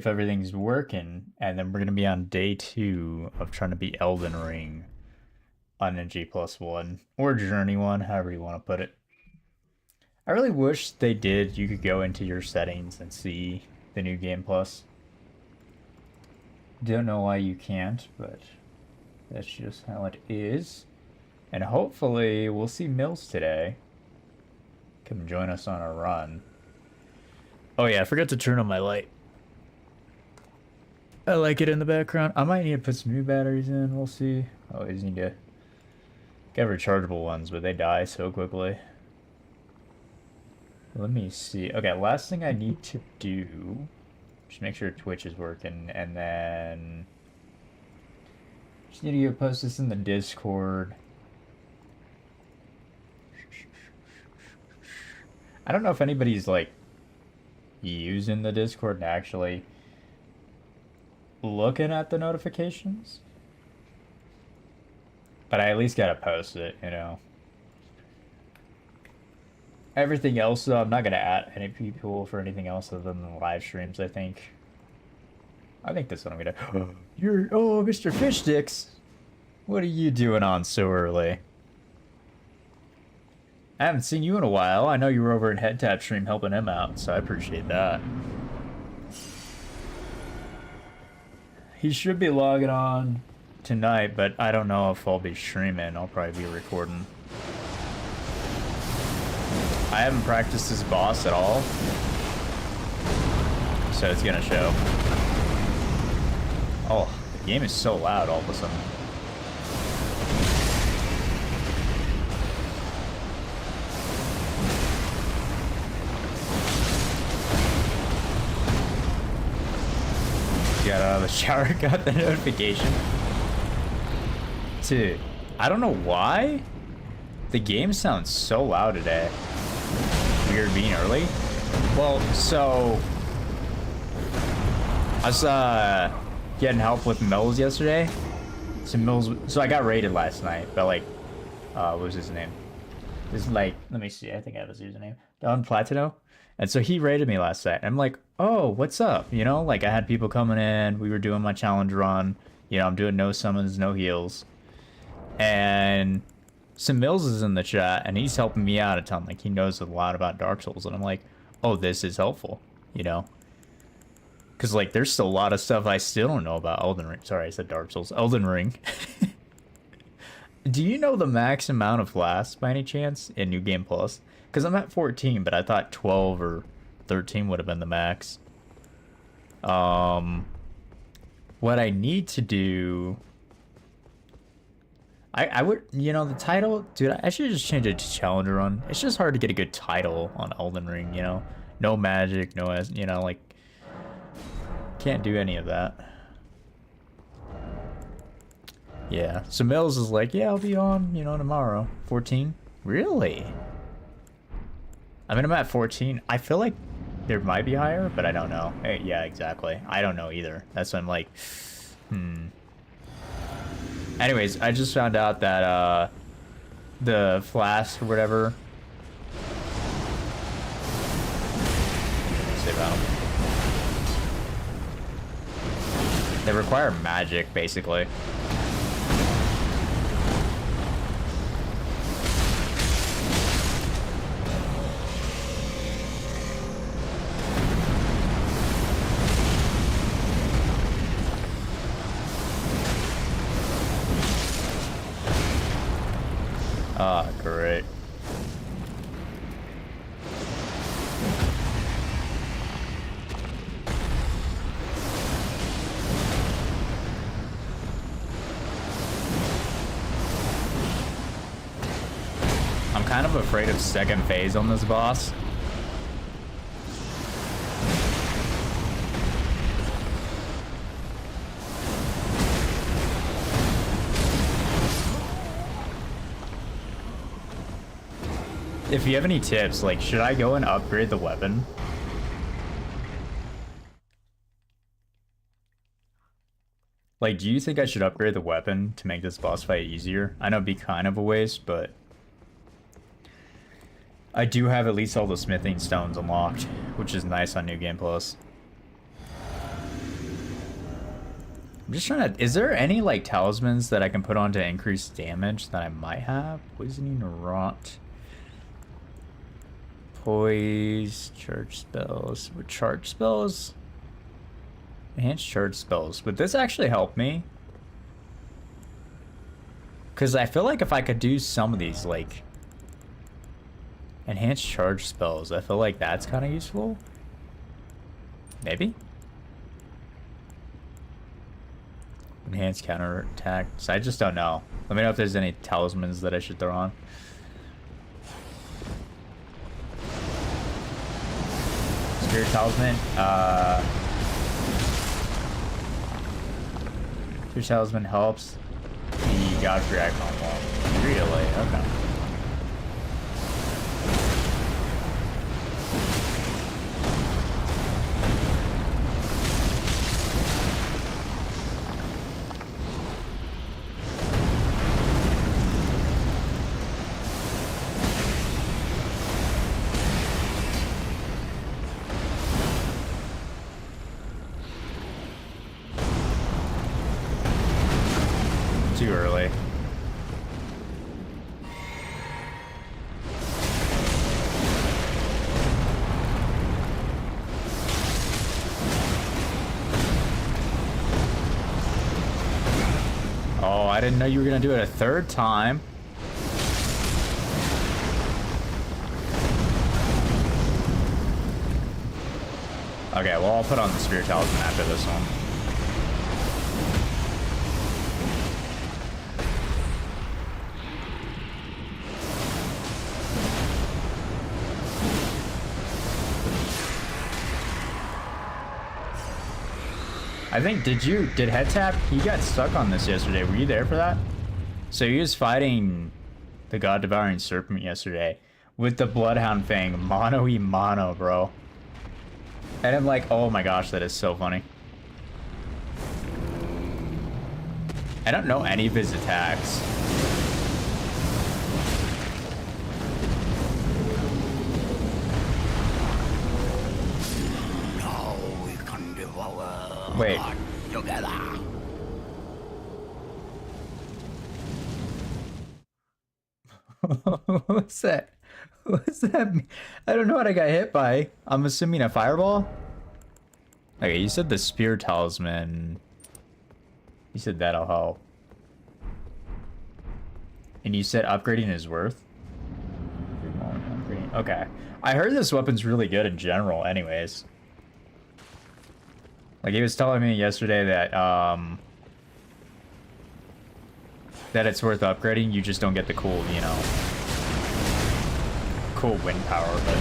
if everything's working, and then we're gonna be on day 2 of trying to beat Elden Ring on a G+1 or Journey 1, however you want to put it. I really wish they did. You could go into your settings and see the new Game Plus. Don't know why you can't, but that's just how it is. And hopefully we'll see Mills today. Come join us on a run. Oh yeah, I forgot to turn on my light. I like it in the background. I might need to put some new batteries in. We'll see. I always need to get rechargeable ones, but they die so quickly. Let me see. Okay, last thing I need to do, just make sure Twitch is working, and then just need to go post this in the Discord. I don't know if anybody's like using the Discord and actually looking at the notifications, but I at least gotta post it, you know. Everything else, though, I'm not gonna add any people for anything else other than the live streams. I think that's what I'm gonna. Oh, Mr. Fish Sticks, what are you doing on so early? I haven't seen you in a while. I know you were over at Head Tap stream helping him out, so I appreciate that. He should be logging on tonight, but I don't know if I'll be streaming. I'll probably be recording. I haven't practiced this boss at all, so it's gonna show. Oh, the game is so loud all of a sudden. Got out of the shower, got the notification. Dude, I don't know why the game sounds so loud today. Weird being early. Well, so I was getting help with Mills yesterday. So I got raided last night, but like what was his name? This is like, let me see, I think I have his username. Don Platino. And so he raided me last night. I'm like, oh, what's up? You know, like I had people coming in, we were doing my challenge run, you know, I'm doing no summons, no heals. And so Mills is in the chat and he's helping me out a ton. Like he knows a lot about Dark Souls, and I'm like, oh, this is helpful, you know? Because like there's still a lot of stuff I still don't know about Elden Ring. Sorry, I said Dark Souls. Elden Ring. Do you know the max amount of lasts by any chance in New Game Plus? Because I'm at 14, but I thought 12 or 13 would have been the max. What I need to do... I would, you know, the title... Dude, I should just change it to Challenger Run. It's just hard to get a good title on Elden Ring, you know? No magic, no... You know, like... Can't do any of that. Yeah, so Mills is like, yeah, I'll be on, you know, tomorrow. 14? Really? I mean, I'm at 14. I feel like there might be higher, but I don't know. Hey, yeah, exactly. I don't know either. That's why I'm like, Anyways, I just found out that, the flask or whatever. Let's see about them. They require magic, basically. Ah, great. I'm kind of afraid of second phase on this boss. If you have any tips, like, should I go and upgrade the weapon? Like, do you think I should upgrade the weapon to make this boss fight easier? I know it'd be kind of a waste, but I do have at least all the smithing stones unlocked, which is nice on New Game Plus. I'm just trying to... Is there any, like, talismans that I can put on to increase damage that I might have? Poisoning, rot... Poise, charge spells. With charge spells? Enhanced charge spells. Would this actually help me? Because I feel like if I could do some of these, like... Enhanced charge spells, I feel like that's kind of useful. Maybe? Enhanced counter attack. So I just don't know. Let me know if there's any talismans that I should throw on. Spirit talisman. Spirit talisman helps the god react on wall. Really? Okay. Too early. Oh, I didn't know you were gonna do it a third time. Okay, well, I'll put on the Spirit Talisman after this one. I think, did Head Tap, he got stuck on this yesterday. Were you there for that? So he was fighting the God Devouring Serpent yesterday with the Bloodhound Fang, mono e mono, bro. And I'm like, oh my gosh, that is so funny. I don't know any of his attacks. Wait. Together. What's that? What's that mean? I don't know what I got hit by. I'm assuming a fireball? Okay, you said the Spear Talisman. You said that'll help. And you said upgrading is worth? Okay. I heard this weapon's really good in general anyways. Like, he was telling me yesterday that, that it's worth upgrading. You just don't get the cool, you know, cool wind power, but...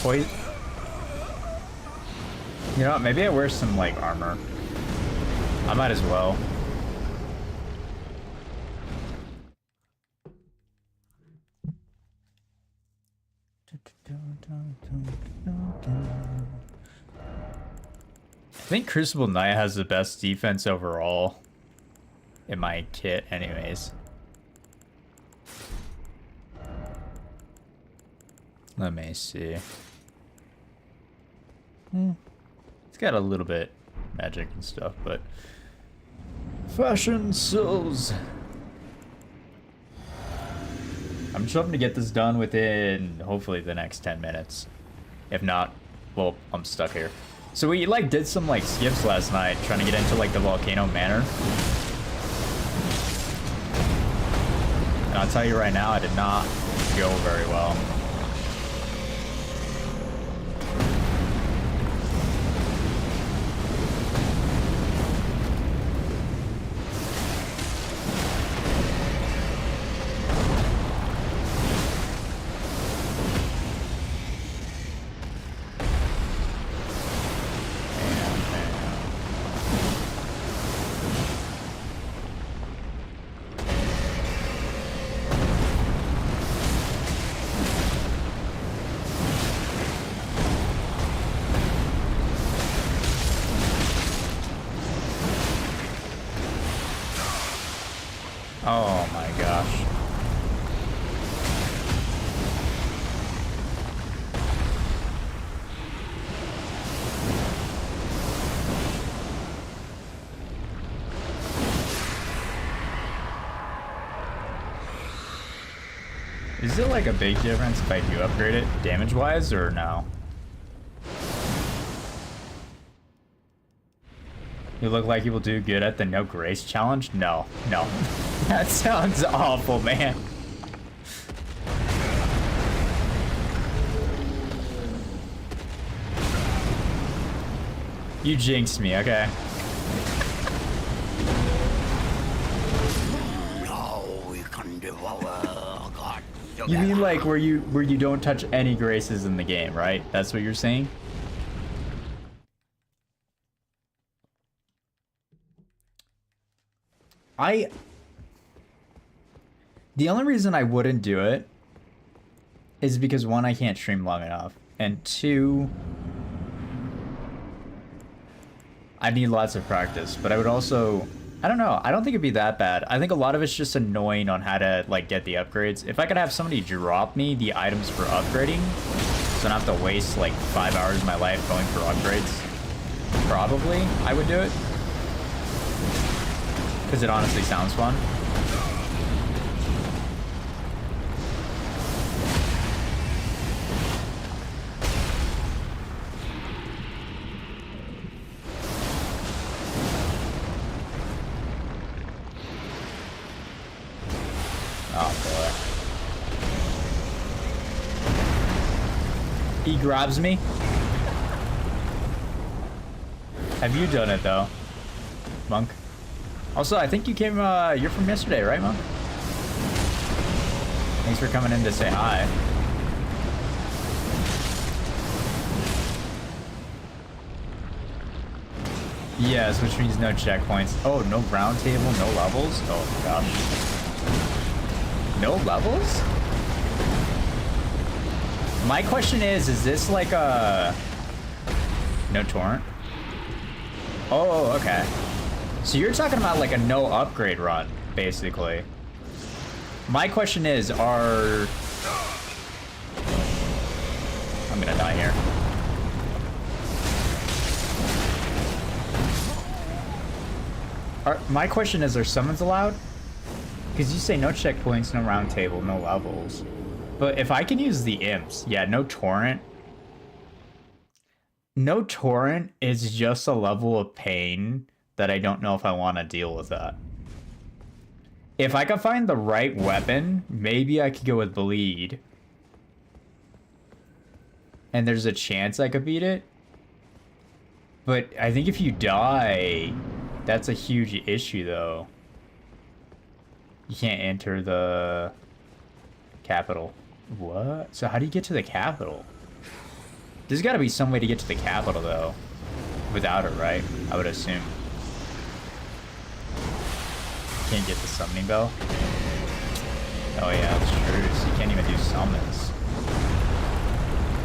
Poison. You know what? Maybe I wear some like armor. I might as well. I think Crucible Knight has the best defense overall in my kit, anyways. Let me see. It's got a little bit magic and stuff, but fashion sells. I'm just hoping to get this done within hopefully the next 10 minutes. If not, well, I'm stuck here. So we like did some like skips last night trying to get into like the Volcano Manor. And I'll tell you right now, I did not go very well. Is it like a big difference if I do upgrade it damage-wise or no? You look like you will do good at the no grace challenge? No, no. That sounds awful, man. You jinxed me, okay. You mean like where you don't touch any graces in the game, right? That's what you're saying? The only reason I wouldn't do it is because one, I can't stream long enough, and two, I need lots of practice, but I would also, I don't know, I don't think it'd be that bad. I think a lot of it's just annoying on how to like get the upgrades. If I could have somebody drop me the items for upgrading, so I don't have to waste like 5 hours of my life going for upgrades, probably I would do it. Because it honestly sounds fun. Oh boy. He grabs me. Have you done it though, Monk? Also, I think you came, you're from yesterday, right, Monk? Thanks for coming in to say hi. Yes, which means no checkpoints. Oh, no round table, no levels? Oh my gosh. No levels? My question is this like a... No torrent? Oh, okay. So you're talking about like a no upgrade run, basically. My question is, I'm gonna die here. My question is, are summons allowed? Because you say no checkpoints, no round table, no levels. But if I can use the imps, yeah, no torrent. No torrent is just a level of pain that I don't know if I want to deal with that. If I could find the right weapon, maybe I could go with bleed. And there's a chance I could beat it. But I think if you die, that's a huge issue though. You can't enter the capital. What? So how do you get to the capital? There's gotta be some way to get to the capital though. Without it, right? I would assume. Can't get the summoning bell. Oh yeah, that's true. So you can't even do summons.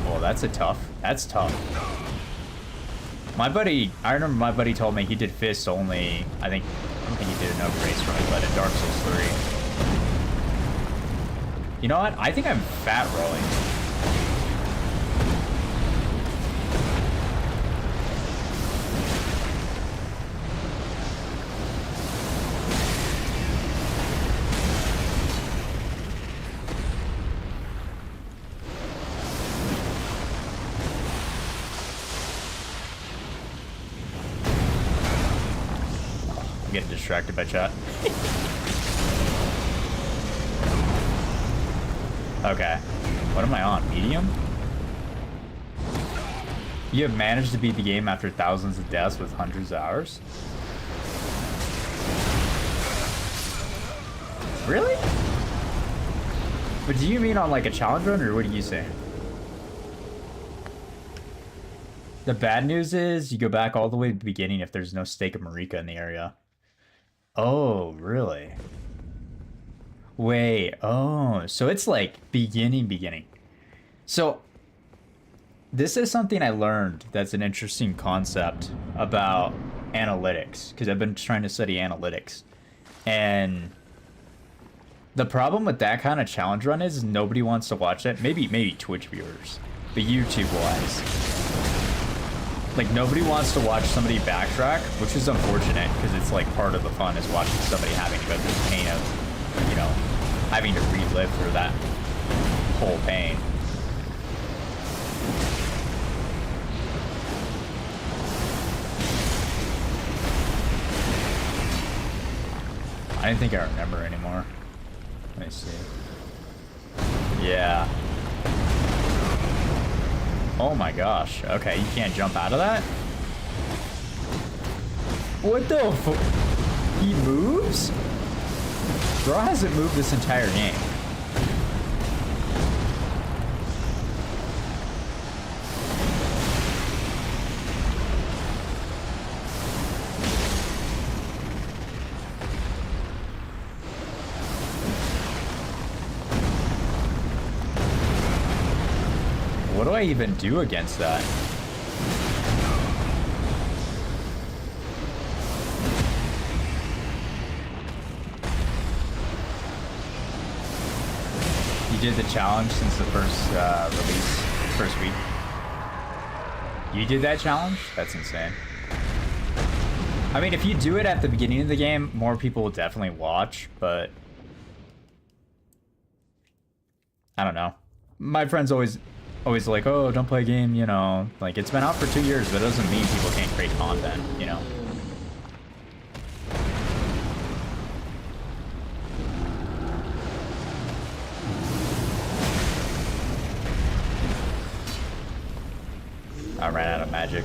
Well, that's tough. My buddy, I remember my buddy told me he did fists only. I don't think he did enough race run, but in Dark Souls 3. You know what? I think I'm fat rolling. Getting distracted by chat. Okay. What am I on? Medium? You have managed to beat the game after thousands of deaths with hundreds of hours? Really? But do you mean on like a challenge run, or what are you saying? The bad news is you go back all the way to the beginning if there's no stake of Marika in the area. Oh, really? Wait, oh, so it's like beginning. So this is something I learned that's an interesting concept about analytics, because I've been trying to study analytics. And the problem with that kind of challenge run is nobody wants to watch it. Maybe Twitch viewers, but YouTube-wise. Like, nobody wants to watch somebody backtrack, which is unfortunate, because it's, like, part of the fun is watching somebody having to go through the pain of, you know, having to relive through that. full pain. I didn't think I remember anymore. Let me see. Yeah. Oh my gosh. Okay, you can't jump out of that? What the f- He moves? Bro hasn't moved this entire game. What do I even do against that? You did the challenge since the first release, first week. You did that challenge? That's insane. I mean, if you do it at the beginning of the game, more people will definitely watch, but I don't know. My friends always like, oh, don't play a game, you know. Like, it's been out for 2 years, but it doesn't mean people can't create content, you know. I ran out of magic.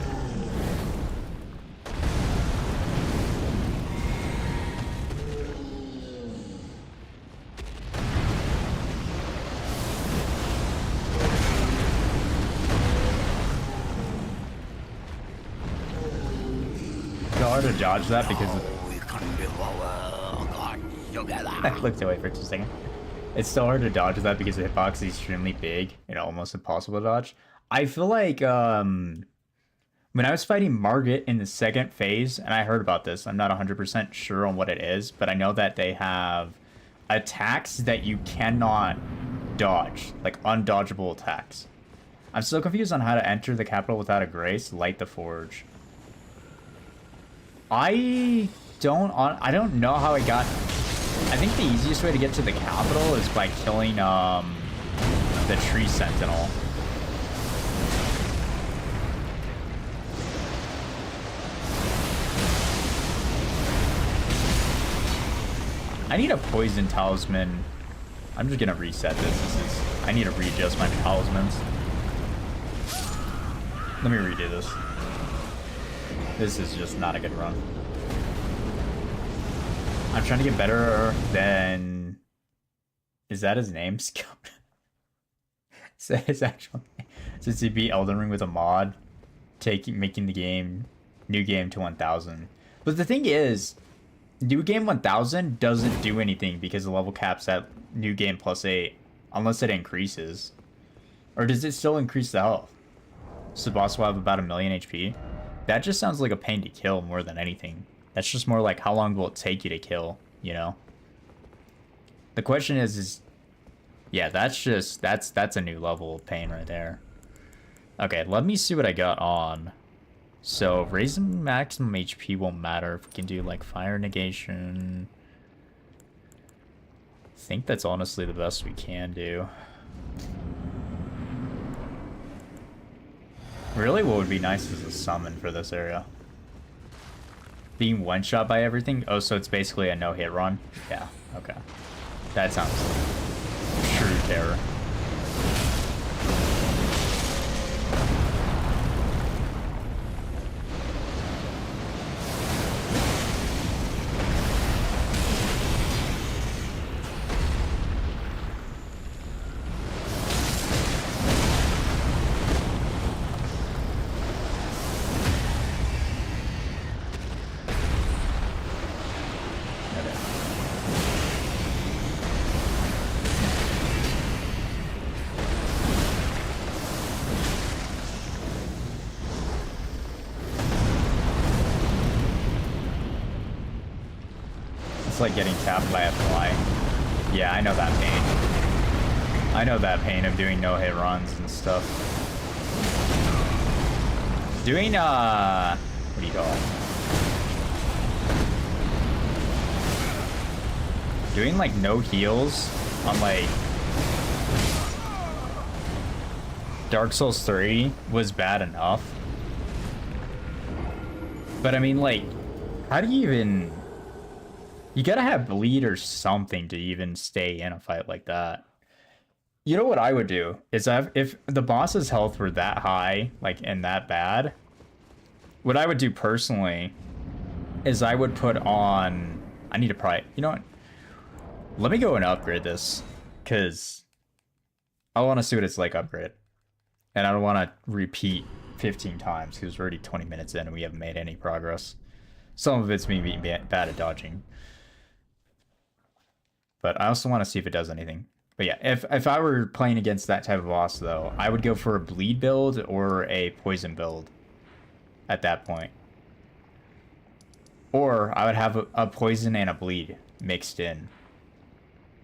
It's hard to dodge that because I looked away for 2 seconds. It's still hard to dodge that because the hitbox is extremely big and almost impossible to dodge. I feel like when I was fighting Margit in the second phase, and I heard about this, I'm not 100% sure on what it is, but I know that they have attacks that you cannot dodge, like undodgeable attacks. I'm still confused on how to enter the capital without a grace, light the forge. I don't know how I got. I think the easiest way to get to the capital is by killing the tree sentinel. I need a poison talisman. I'm just gonna reset this. I need to readjust my talismans. Let me redo this. This is just not a good run. I'm trying to get better than... Is that his name? Is that his actual name? Since he beat Elden Ring with a mod, making the game, new game to 1000. But the thing is, new game 1000 doesn't do anything because the level cap's at new game +8, unless it increases. Or does it still increase the health? So the boss will have about 1,000,000 HP. That just sounds like a pain to kill more than anything. That's just more like how long will it take you to kill, you know? The question is yeah, that's a new level of pain right there. Okay, let me see what I got on. So raising maximum HP won't matter if we can do like fire negation. I think that's honestly the best we can do. Really, what would be nice is a summon for this area. Being one-shot by everything? Oh, so it's basically a no-hit run? Yeah, okay. That sounds like true terror. It's like getting tapped by a fly. Yeah, I know that pain. I know that pain of doing no-hit runs and stuff. Doing, what do you call it? Doing, like, no heals on, like, Dark Souls 3 was bad enough. But I mean, like, how do you even... You gotta have bleed or something to even stay in a fight like that. You know what I would do? Is if the boss's health were that high, like, and that bad, what I would do personally is I would put on... I need to probably... You know what? Let me go and upgrade this, because I want to see what it's like upgrade. And I don't want to repeat 15 times, because we're already 20 minutes in and we haven't made any progress. Some of it's me being bad at dodging. But I also want to see if it does anything. But yeah, if I were playing against that type of boss, though, I would go for a bleed build or a poison build at that point. Or I would have a poison and a bleed mixed in.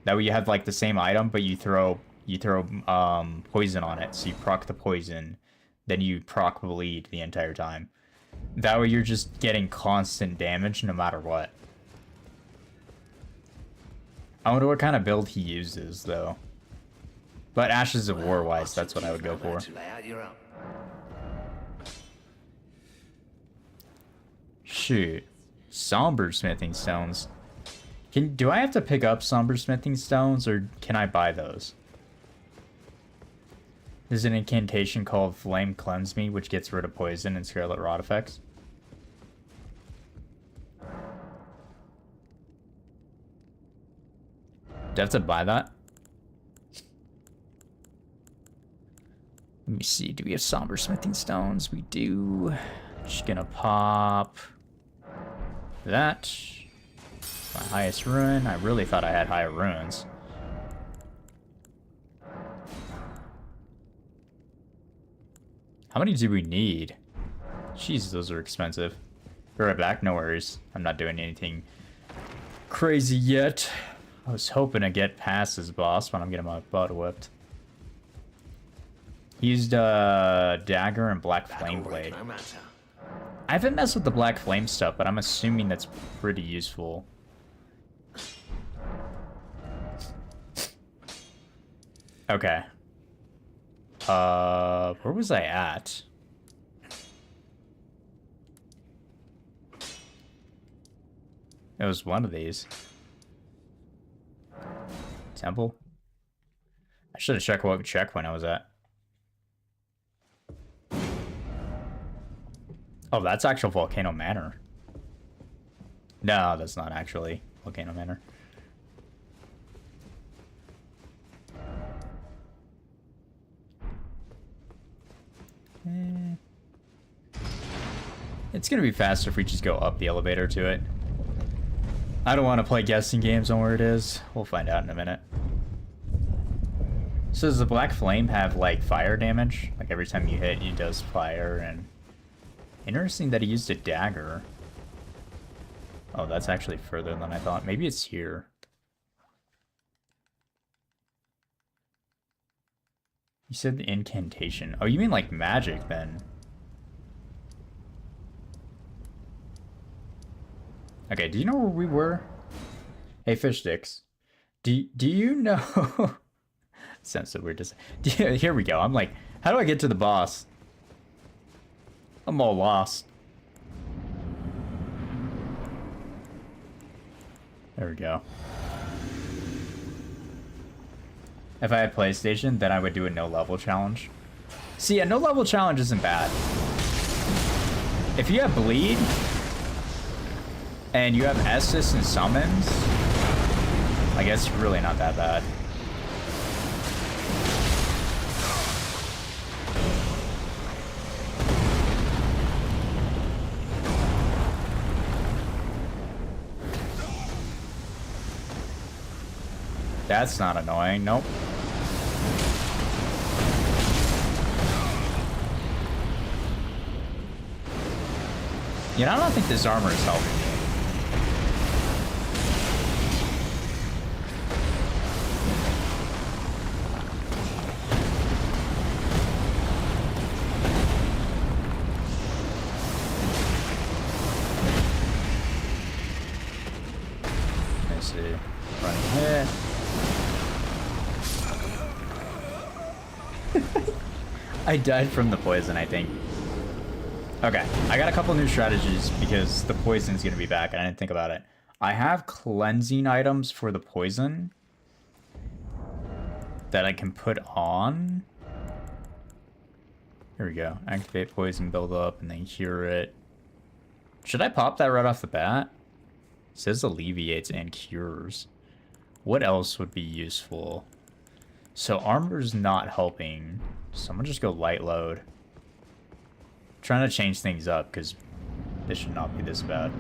That way you have like the same item, but you throw poison on it. So you proc the poison, then you proc bleed the entire time. That way you're just getting constant damage no matter what. I wonder what kind of build he uses, though. But Ashes of War wise, that's what I would go for. Shoot. Somber smithing stones. Do I have to pick up somber smithing stones, or can I buy those? There's an incantation called Flame Cleanse Me, which gets rid of poison and Scarlet Rot effects. Do I have to buy that? Let me see. Do we have somber smithing stones? We do. Just gonna pop that. My highest rune. I really thought I had higher runes. How many do we need? Jeez, those are expensive. Be right back. No worries. I'm not doing anything crazy yet. I was hoping to get past this boss, but I'm getting my butt whipped. He used dagger and black flame blade. I haven't messed with the black flame stuff, but I'm assuming that's pretty useful. Okay. Where was I at? It was one of these. Temple? I should have checked what checkpoint I was at. Oh, that's actual Volcano Manor. No, that's not actually Volcano Manor. It's gonna be faster if we just go up the elevator to it. I don't want to play guessing games on where it is. We'll find out in a minute. So does the black flame have like fire damage? Like every time you hit, it does fire. And interesting that he used a dagger. Oh, that's actually further than I thought. Maybe it's here. You said the incantation. Oh, you mean like magic then? Okay, do you know where we were? Hey, fish sticks. Do you know? Sounds so weird to say. Here we go. I'm like, how do I get to the boss? I'm all lost. There we go. If I had PlayStation, then I would do a no-level challenge. See, a no-level challenge isn't bad. If you have bleed, and you have Estus and summons, I guess it's really not that bad. That's not annoying, nope. You know, I don't think this armor is helping me. Let's see. Running hit. I died from the poison, I think. Okay, I got a couple new strategies because the poison's gonna be back and I didn't think about it. I have cleansing items for the poison that I can put on. Here we go. Activate poison buildup and then cure it. Should I pop that right off the bat? It says alleviates and cures. What else would be useful? So armor's not helping. So I'm gonna just go light load. Trying to change things up because this should not be this bad.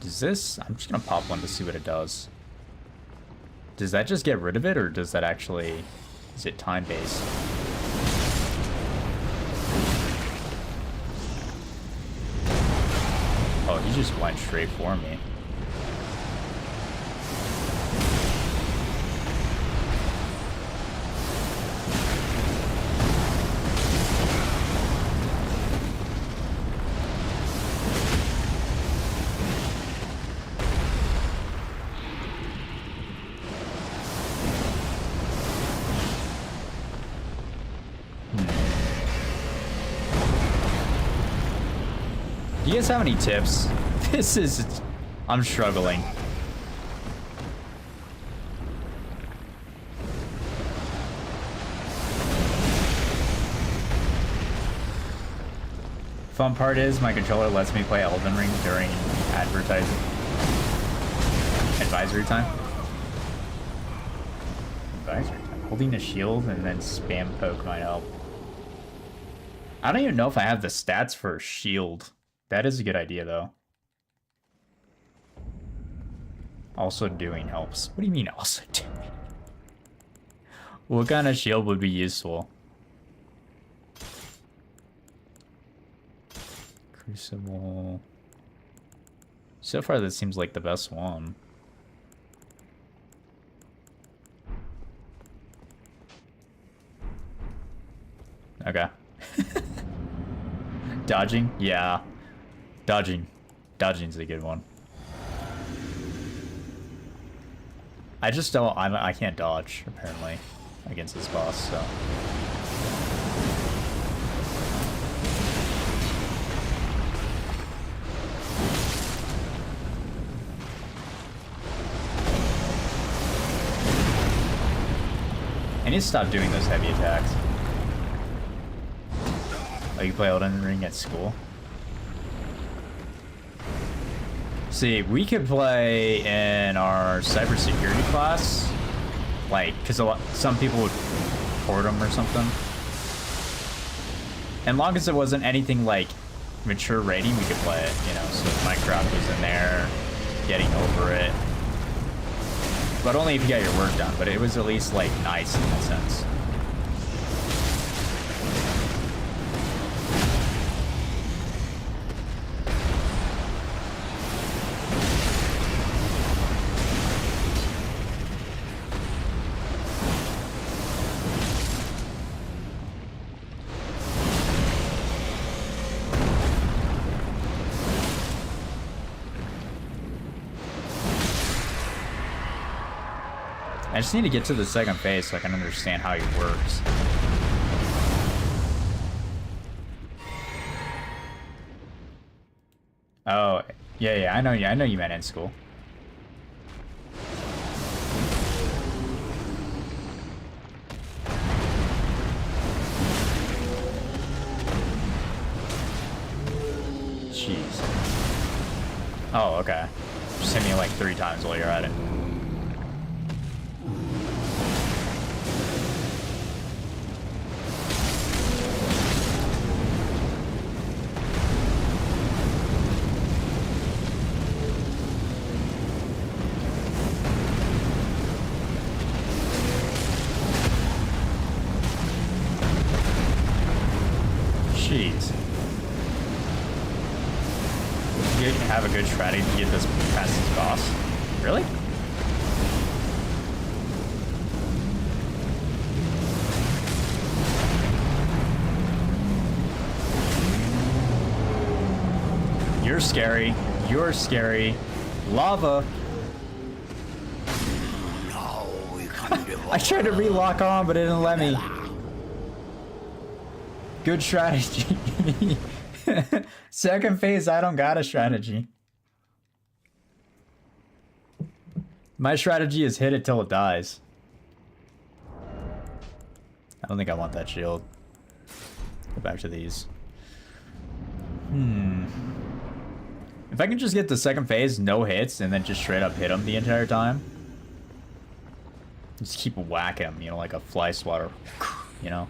Does this... I'm just gonna pop one to see what it does. Does that just get rid of it, or does that actually... Is it time-based? Oh, he just went straight for me. Do you guys have any tips? This is... I'm struggling. Fun part is my controller lets me play Elden Ring during advisory time. Advisory time. Holding a shield and then spam poke might help. I don't even know if I have the stats for shield. That is a good idea, though. Also doing helps. What do you mean also doing? What kind of shield would be useful? Crucible. So far, this seems like the best one. Okay. Dodging? Yeah. Dodging's a good one. I just don't... I can't dodge, apparently, against this boss, so... I need to stop doing those heavy attacks. Oh, you play Elden Ring at school? See, we could play in our cybersecurity class, like, because some people would port them or something. And long as it wasn't anything like mature rating, we could play it, you know. So if Minecraft was in there, getting over it, but only if you got your work done. But it was at least like nice in that sense. I just need to get to the second phase so I can understand how he works. Oh, yeah, I know you meant in school. Jeez. Oh, okay. Just hit me like 3 times while you're at it. Jeez. You have a good strategy to get this past this boss? Really? You're scary. You're scary. Lava. Now we can devote I tried to relock on, but it didn't let me. Good strategy. Second phase, I don't got a strategy. My strategy is hit it till it dies. I don't think I want that shield. Go back to these. If I can just get the second phase, no hits, and then just straight up hit him the entire time. Just keep whacking him, you know, like a fly swatter, you know?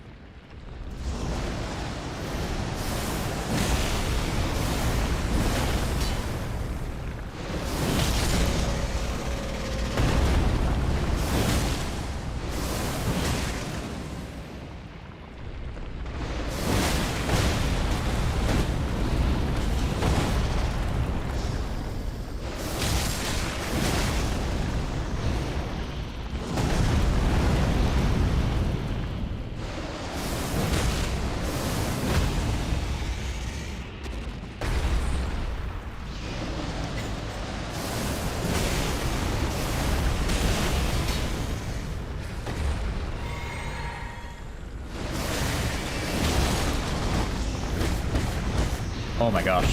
Oh my gosh.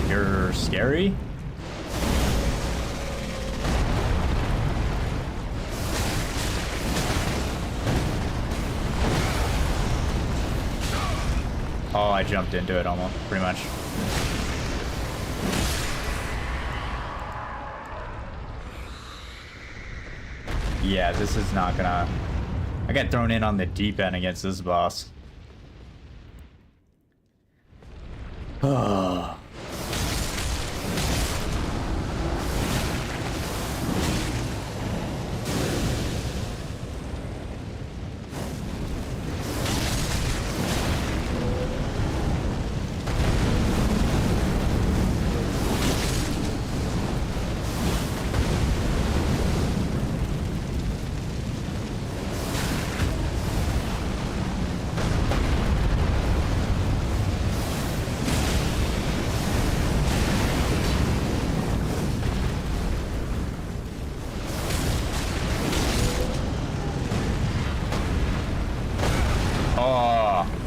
You're scary? Oh, I jumped into it almost, pretty much. Yeah, this is not gonna... I got thrown in on the deep end against this boss. Oh.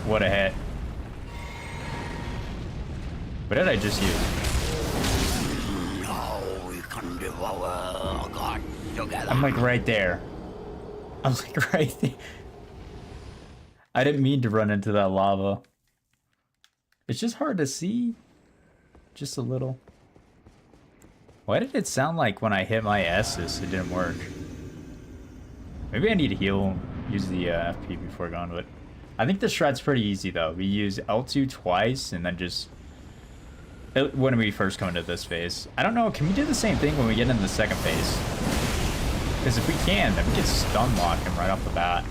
What a hit. What did I just use? Now we can devour God together. I'm like right there. I'm like right there. I didn't mean to run into that lava. It's just hard to see. Just a little. Why did it sound like when I hit my S's it didn't work? Maybe I need to heal, use the FP before going with it. I think the strat's pretty easy though. We use L2 twice and then just... when we first come into this phase. I don't know, can we do the same thing when we get into the second phase? Because if we can, then we can stun lock him right off the bat.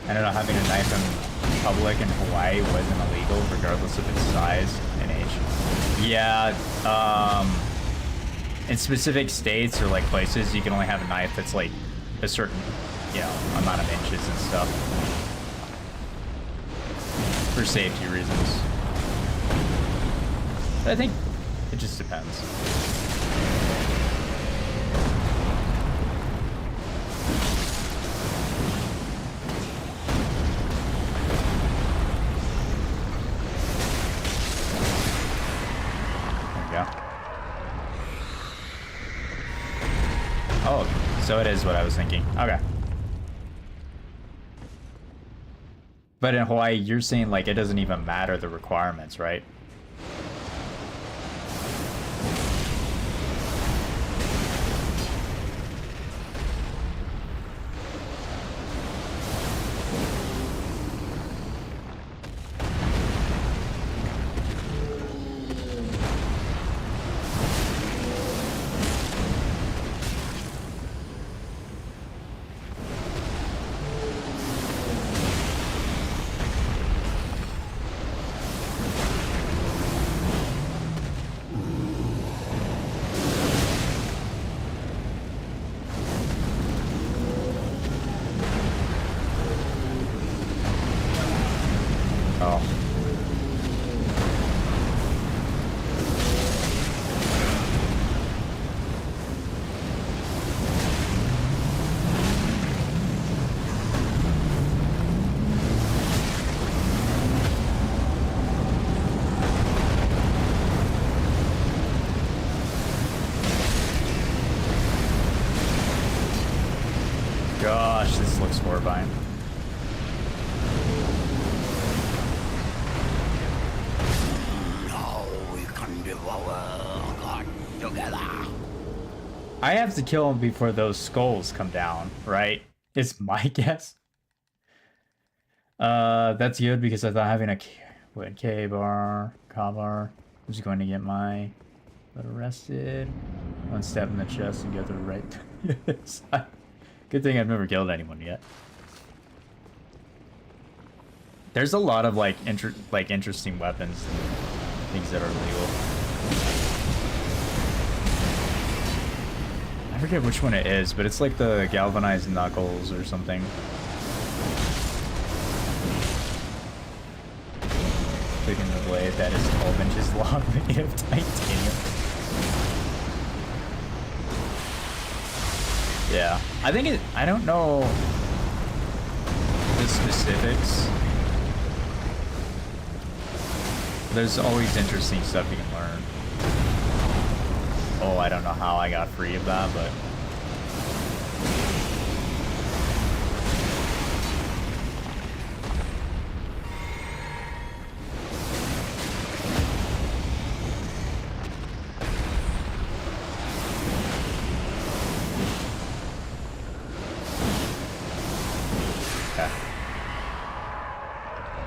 I don't know, having a knife in public in Hawaii wasn't illegal, regardless of its size and age. Yeah, in specific states or like places, you can only have a knife that's like a certain, you know, amount of inches and stuff. For safety reasons. But I think it just depends. Oh, so it is what I was thinking. Okay. But in Hawaii, you're saying like it doesn't even matter the requirements, right? gosh, this looks horrifying. Now we can devour God together. I have to kill him before those skulls come down, right? Is my guess. That's good because I thought having a K bar, was going to get my butt arrested. One step in the chest and go to the right side. Good thing I've never killed anyone yet. There's a lot of like interesting weapons and things that are legal. I forget which one it is, but it's like the galvanized knuckles or something. Taking the blade that is 12 inches long made of titanium. Yeah, I think it. I don't know the specifics. There's always interesting stuff you can learn. Oh, I don't know how I got free of that, but.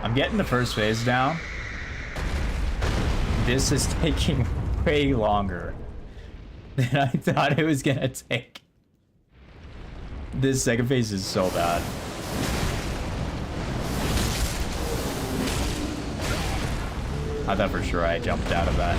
I'm getting the first phase down. This is taking way longer than I thought it was gonna take. This second phase is so bad. I thought for sure I jumped out of that.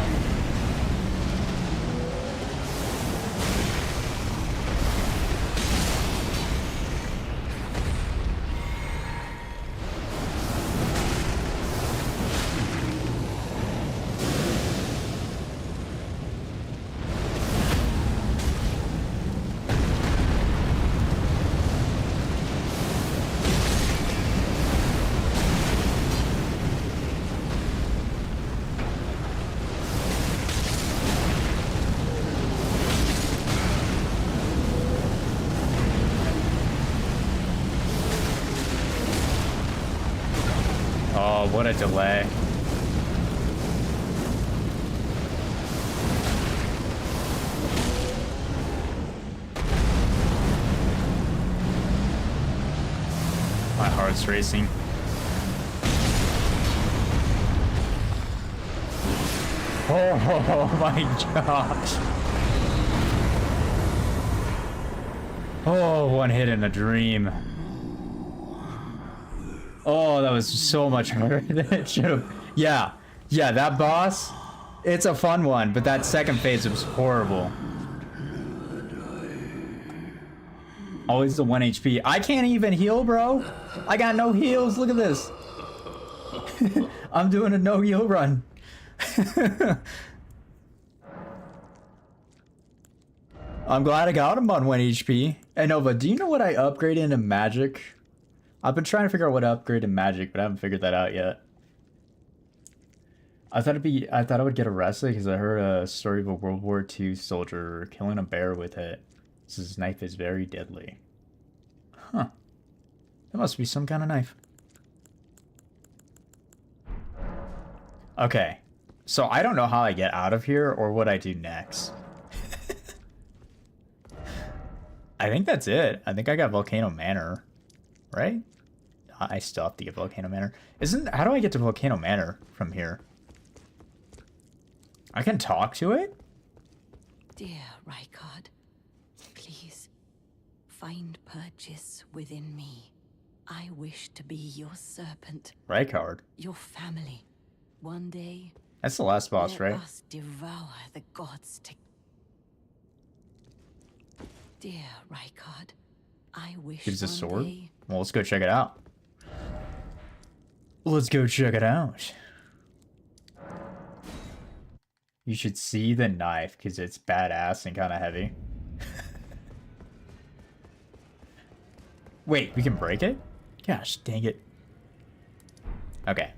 Oh, what a delay. My heart's racing. Oh my gosh. Oh, one hit in a dream. Oh, that was so much harder than it should have. Yeah, that boss, it's a fun one, but that second phase was horrible. Always the 1 HP. I can't even heal, bro. I got no heals. Look at this. I'm doing a no heal run. I'm glad I got him on 1 HP. Hey, Nova, do you know what I upgraded into magic? I've been trying to figure out what to upgrade in magic, but I haven't figured that out yet. I thought I would get arrested because I heard a story of a World War II soldier killing a bear with it. His knife is very deadly. Huh. That must be some kind of knife. Okay. So I don't know how I get out of here or what I do next. I think that's it. I think I got Volcano Manor. Right? I still have to get Volcano Manor. How do I get to Volcano Manor from here? I can talk to it? Dear Rykard, please find purchase within me. I wish to be your serpent. Rykard. Your family. One day. That's the last boss, let right? us devour the gods to. Dear Rykard, I wish. Gives a one sword? day. Well, let's go check it out. Let's go check it out. You should see the knife because it's badass and kind of heavy. Wait, we can break it? Gosh, dang it. Okay.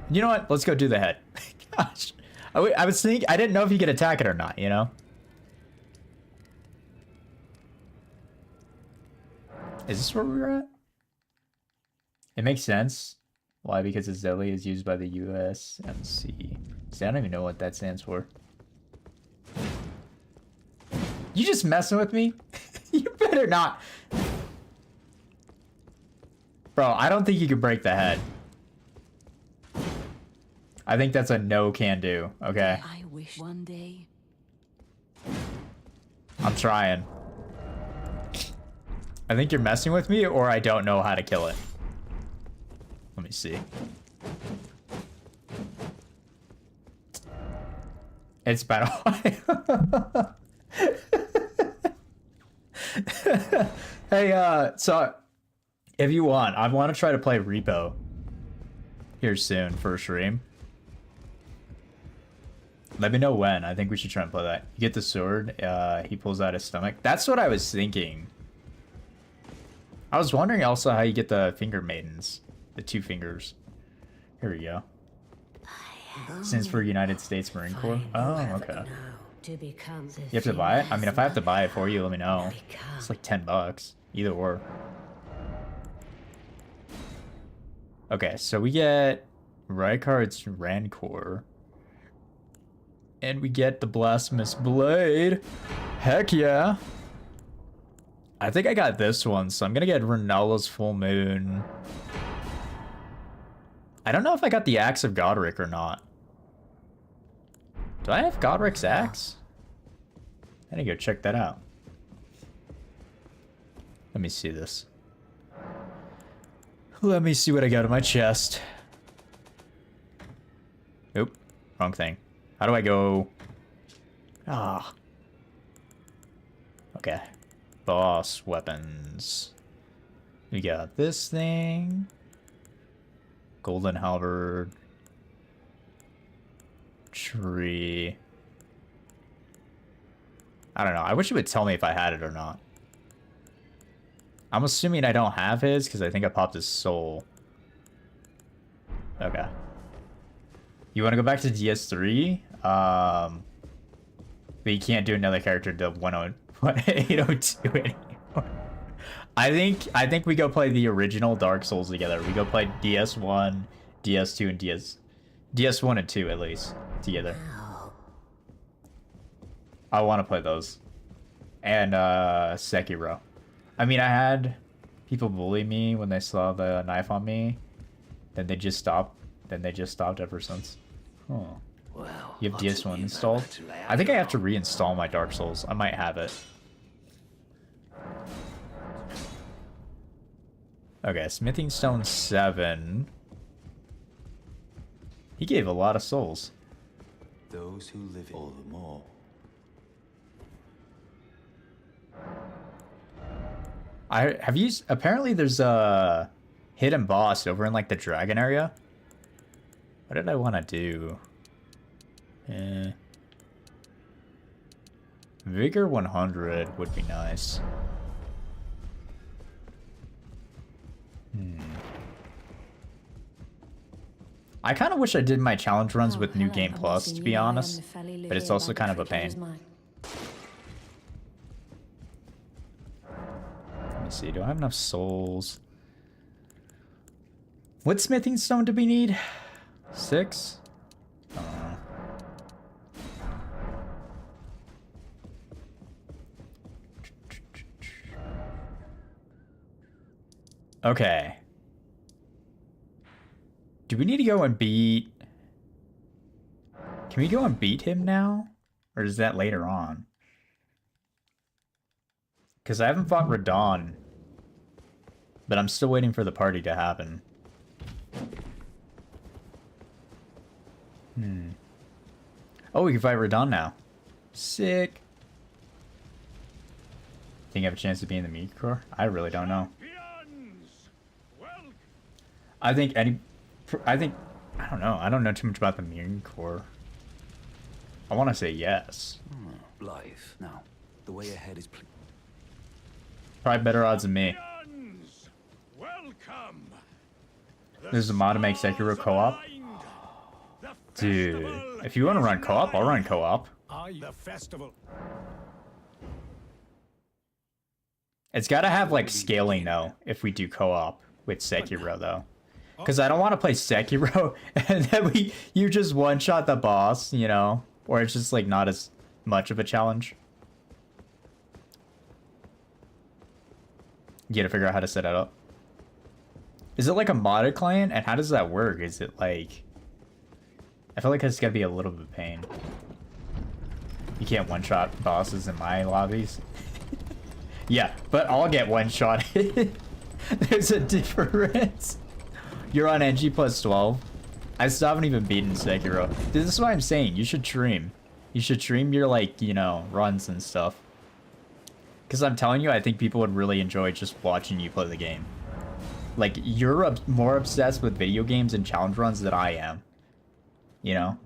You know what? Let's go do the head. Gosh. I was thinking, I didn't know if you could attack it or not, you know? Is this where we're at? It makes sense. Why? Because Azeli is used by the USMC. See, I don't even know what that stands for. You just messing with me? You better not. Bro, I don't think you can break the head. I think that's a no can do, okay? I wish one day. I'm trying. I think you're messing with me, or I don't know how to kill it. Let me see. It's been a while. Hey, so if you want, I want to try to play Repo here soon for a stream. Let me know when. I think we should try and play that. You get the sword, he pulls out his stomach. That's what I was thinking. I was wondering also how you get the finger maidens. The 2 fingers. Here we go. Stands for United States Marine Corps. Oh, okay. You have to buy it? I mean, if I have to buy it for you, let me know. It's like $10. Either or. Okay, so we get Rykard's Rancor. And we get the Blasphemous Blade. Heck yeah. I think I got this one, so I'm gonna get Renella's Full Moon. I don't know if I got the Axe of Godric or not. Do I have Godric's axe? I need to go check that out. Let me see this. Let me see what I got in my chest. Nope. Wrong thing. How do I go? Ah. Okay. Boss weapons. We got this thing. Golden halberd. Tree. I don't know. I wish it would tell me if I had it or not. I'm assuming I don't have his because I think I popped his soul. Okay. You want to go back to DS3? But you can't do another character to 802 anymore. I think we go play the original Dark Souls together. We go play DS1, DS2, and DS1 and 2 at least together. I want to play those. And Sekiro. I mean, I had people bully me when they saw the knife on me. Then they just stopped. Then they just stopped ever since. Huh. Well, You have DS1 installed? I think I have to reinstall my Dark Souls. I might have it. Okay, Smithing Stone 7. He gave a lot of souls. Those who live it all the more. Apparently there's a hidden boss over in like the dragon area. What did I want to do? Vigor 100 would be nice. I kind of wish I did my challenge runs with New Game Plus, to be honest. But it's also kind of a pain. Let me see, do I have enough souls? What smithing stone do we need? 6? Okay. Do we need to go and beat... Can we go and beat him now? Or is that later on? Because I haven't fought Radon. But I'm still waiting for the party to happen. Oh, we can fight Radon now. Sick. Think I have a chance to be in the Meat Corps? I really don't know. I don't know. I don't know too much about the Marine Corps. I want to say yes. Life. Now, the way ahead is... Probably better odds than me. There's a mod to make Sekiro co-op. Dude, if you want to run co-op, I'll run co-op. The festival. It's got to have like scaling though if we do co-op with Sekiro though. Because I don't want to play Sekiro and then you just one-shot the boss, you know? Or it's just like not as much of a challenge. You gotta figure out how to set it up. Is it like a modded client? And how does that work? Is it like... I feel like it's gotta be a little bit of pain. You can't one-shot bosses in my lobbies. Yeah, but I'll get one-shotted. There's a difference. You're on NG plus 12. I still haven't even beaten Sekiro. This is what I'm saying. You should stream. You should stream your, like, you know, runs and stuff. Because I'm telling you, I think people would really enjoy just watching you play the game. Like, you're more obsessed with video games and challenge runs than I am. You know?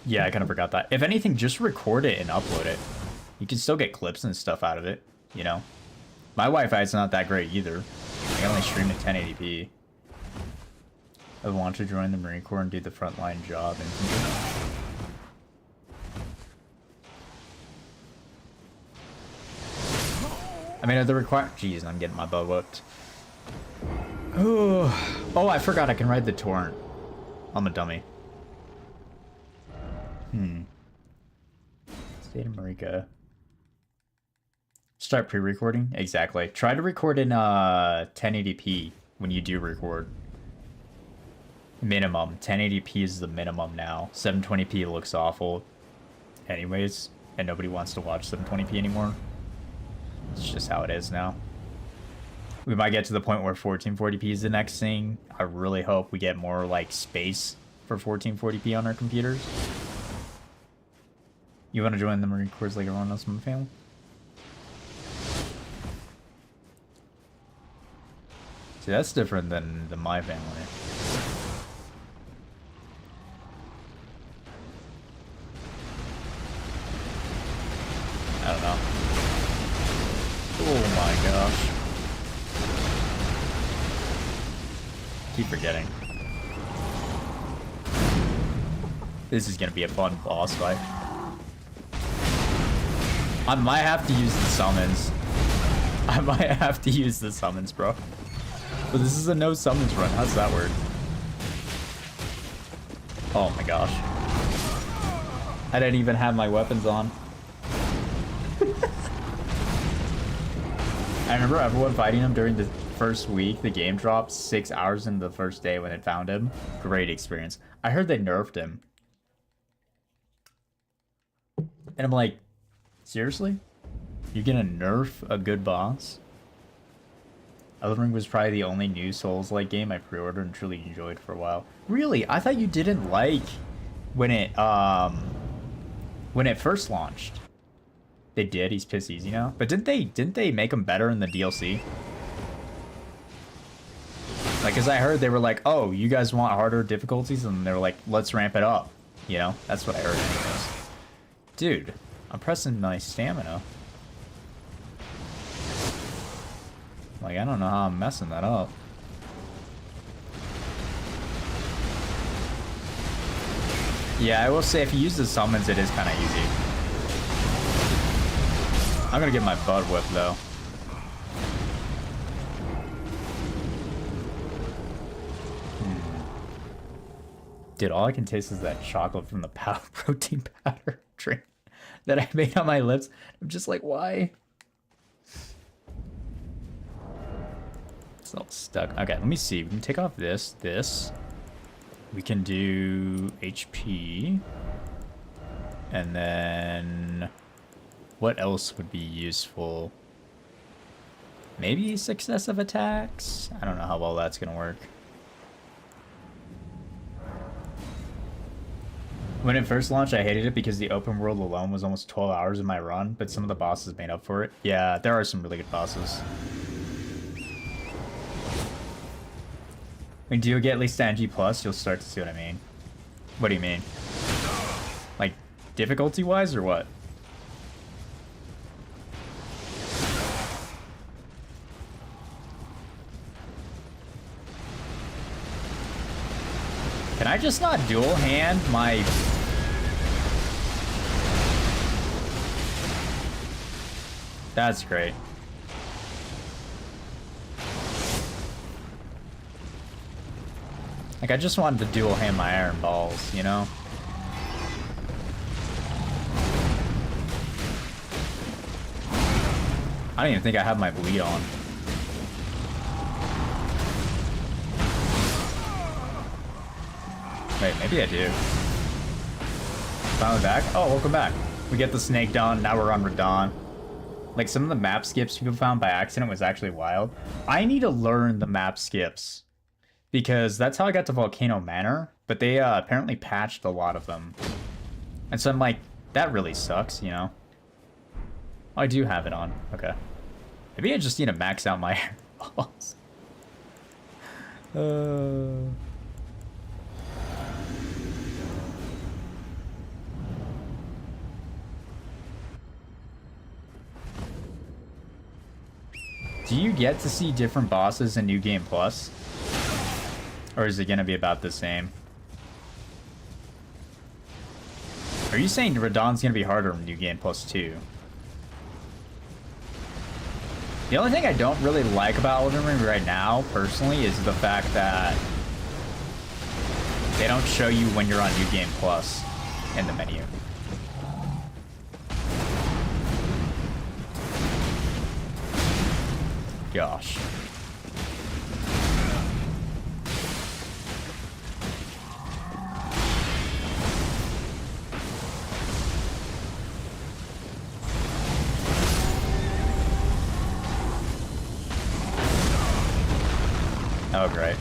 Yeah, I kind of forgot that. If anything, just record it and upload it. You can still get clips and stuff out of it, you know? My Wi-Fi is not that great either. I can only stream at 1080p. I want to join the Marine Corps and do the frontline job. I mean, the Jeez, I'm getting my butt whooped. Oh, I forgot I can ride the torrent. I'm a dummy. State of Marika. Start pre-recording? Exactly. Try to record in 1080p when you do record. Minimum. 1080p is the minimum now. 720p looks awful anyways, and nobody wants to watch 720p anymore. It's just how it is now. We might get to the point where 1440p is the next thing. I really hope we get more like space for 1440p on our computers. You want to join the Marine Corps like everyone else in my family? See, that's different than my family. I don't know. Oh my gosh. Keep forgetting. This is gonna be a fun boss fight. I might have to use the summons. I might have to use the summons, bro. But this is a no summons run. How's that work? Oh my gosh. I didn't even have my weapons on. I remember everyone fighting him during the first week. The game dropped 6 hours into the first day when it found him. Great experience. I heard they nerfed him. And I'm like, seriously? You're gonna nerf a good boss? Elden Ring was probably the only new Souls-like game I pre-ordered and truly enjoyed for a while. Really? I thought you didn't like when it first launched. They did. He's piss easy now. But didn't they make him better in the DLC? Like, cause I heard they were like, oh, you guys want harder difficulties, and they were like, let's ramp it up. You know, that's what I heard anyways. Dude, I'm pressing my stamina. Like, I don't know how I'm messing that up. Yeah, I will say if you use the summons, it is kind of easy. I'm gonna get my butt whipped, though. Dude, all I can taste is that chocolate from the protein powder drink that I made on my lips. I'm just like, why? It's all stuck. Okay, let me see. We can take off this. We can do HP. And then... what else would be useful? Maybe successive attacks? I don't know how well that's gonna work. When it first launched, I hated it because the open world alone was almost 12 hours of my run, but some of the bosses made up for it. Yeah, there are some really good bosses. When you get at least to NG+, you'll start to see what I mean. What do you mean? Like, difficulty-wise, or what? Can I just not dual hand my... That's great. Like, I just wanted to dual hand my iron balls, you know? I don't even think I have my bleed on. Wait, maybe I do. Finally back? Oh, welcome back. We get the snake done, now we're on Radon. Like, some of the map skips people found by accident was actually wild. I need to learn the map skips. Because that's how I got to Volcano Manor, but they apparently patched a lot of them. And so I'm like, that really sucks, you know? Oh, I do have it on. Okay. Maybe I just need to max out my balls. Do you get to see different bosses in New Game Plus? Or is it going to be about the same? Are you saying Radon's going to be harder in New Game Plus 2? The only thing I don't really like about Elden Ring right now, personally, is the fact that they don't show you when you're on New Game Plus in the menu. Gosh. Oh, great.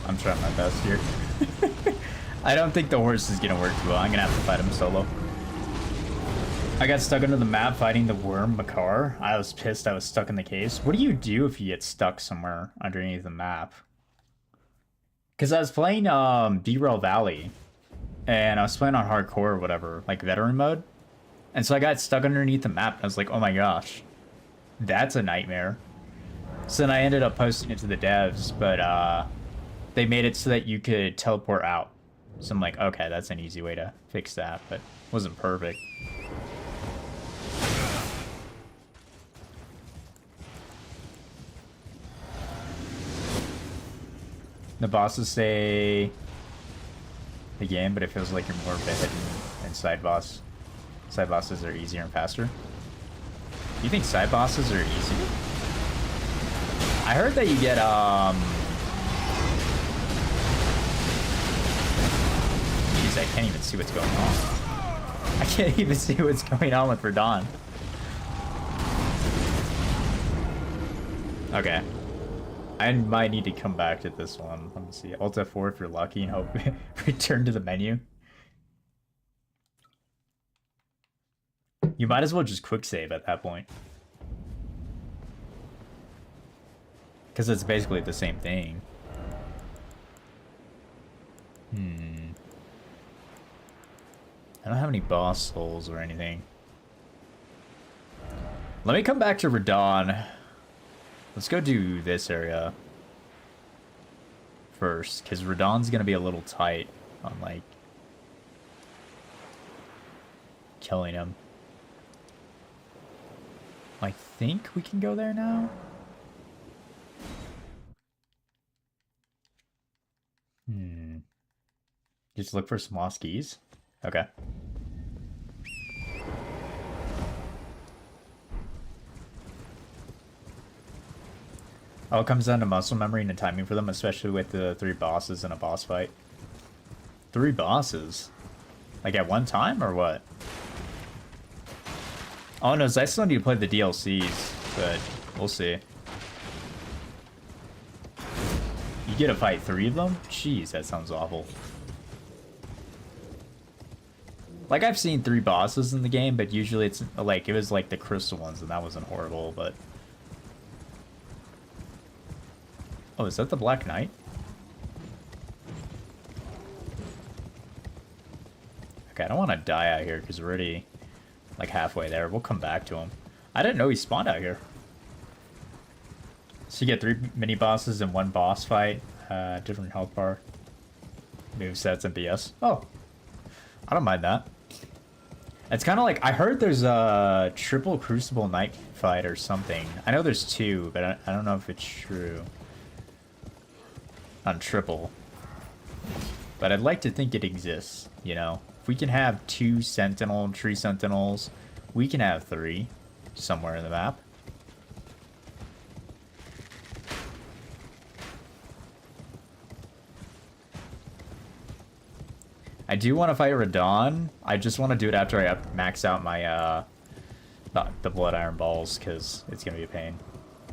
I'm trying my best here. I don't think the horse is gonna work too well. I'm gonna have to fight him solo. I got stuck under the map fighting the worm Makar. I was pissed I was stuck in the case. What do you do if you get stuck somewhere underneath the map? Because I was playing Derail Valley, and I was playing on hardcore or whatever, like veteran mode. And so I got stuck underneath the map, and I was like, oh my gosh, that's a nightmare. So then I ended up posting it to the devs, but they made it so that you could teleport out. So I'm like, okay, that's an easy way to fix that, but it wasn't perfect. The bosses say the game, but it feels like you're more of a hit and side boss. Side bosses are easier and faster. Do you think side bosses are easier? I heard that you get Jeez, I can't even see what's going on. I can't even see what's going on with Radon. Okay. I might need to come back to this one. Let me see. Alt F4 if you're lucky and hope return to the menu. You might as well just quick save at that point. Because it's basically the same thing. I don't have any boss souls or anything. Let me come back to Radon. Let's go do this area first, because Radon's going to be a little tight on, like, killing him. I think we can go there now? Just look for some lost keys? Okay. Oh, it comes down to muscle memory and the timing for them, especially with the 3 bosses in a boss fight. 3 bosses? Like at one time, or what? Oh no, I still need to play the DLCs, but we'll see. You get to fight 3 of them? Jeez, that sounds awful. Like, I've seen 3 bosses in the game, but usually it's like, it was like the crystal ones, and that wasn't horrible, but... Oh, is that the Black Knight? Okay, I don't want to die out here because we're already like halfway there. We'll come back to him. I didn't know he spawned out here. So you get 3 mini bosses in 1 boss fight. Different health bar, movesets, and BS. Oh, I don't mind that. It's kind of like, I heard there's a triple Crucible Knight fight or something. I know there's 2, but I don't know if it's true. On triple. But I'd like to think it exists, you know? If we can have 2 Sentinel, 3 Sentinels, we can have 3 somewhere in the map. I do want to fight Radon. I just want to do it after I max out my the Blood Iron Balls, because it's going to be a pain.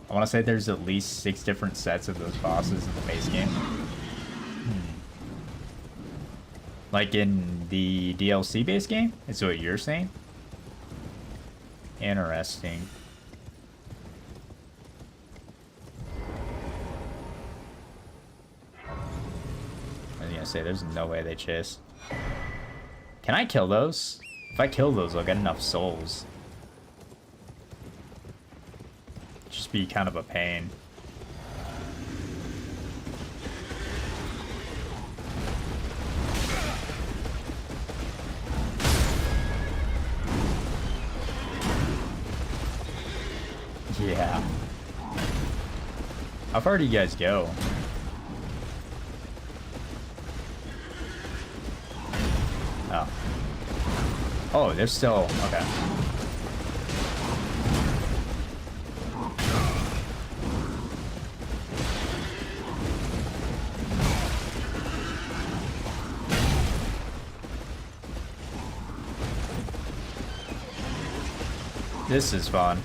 I want to say there's at least 6 different sets of those bosses in the base game. Like in the DLC base game? Is what you're saying? Interesting. I was going to say, there's no way they chase. Can I kill those? If I kill those, I'll get enough souls. Just be kind of a pain. Yeah. How far do you guys go? Oh. Oh, they're still... Okay. This is fun.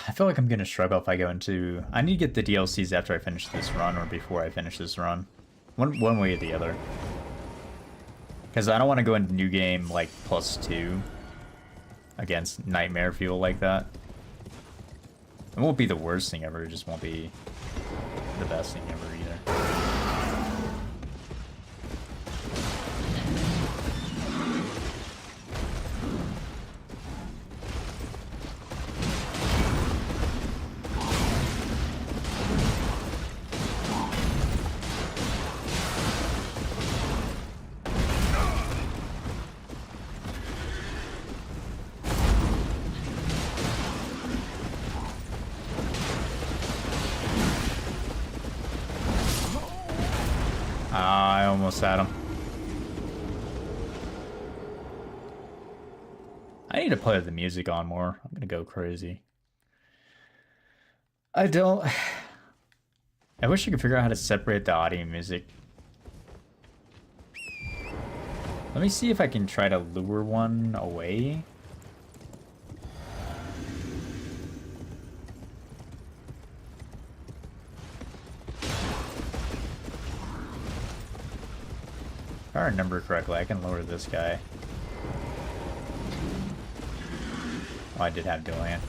I feel like I'm gonna struggle if I go into... I need to get the DLCs after I finish this run or before I finish this run. One way or the other. Because I don't want to go into new game like +2 against Nightmare Fuel like that. It won't be the worst thing ever, it just won't be the best thing ever either. I almost had him. I need to play the music on more. I'm gonna go crazy. I don't... I wish I could figure out how to separate the audio and music. Let me see if I can try to lure one away. If I remember correctly, I can lower this guy. Oh, I did have Deland.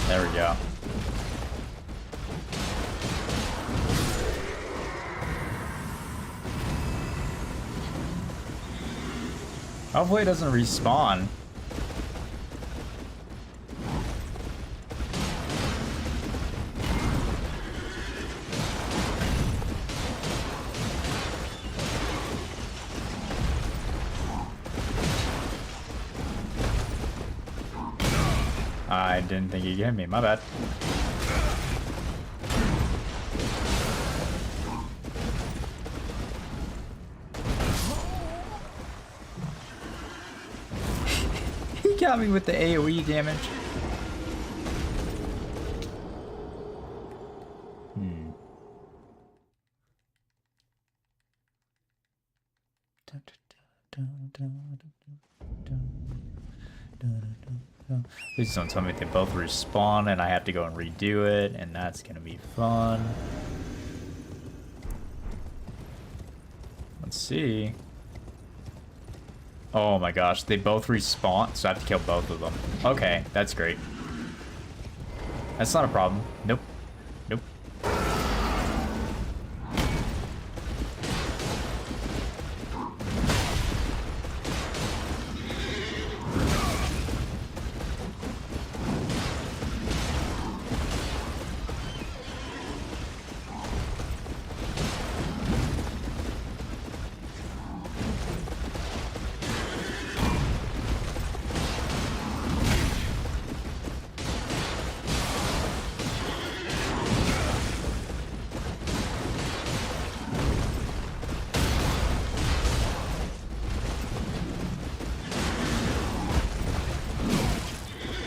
There we go. Hopefully it doesn't respawn. I didn't think he'd hit me, my bad. He got me with the AoE damage. Please don't tell me they both respawn and I have to go and redo it, and that's gonna be fun. Let's see. Oh my gosh, they both respawn, so I have to kill both of them. Okay, that's great. That's not a problem. Nope. Nope.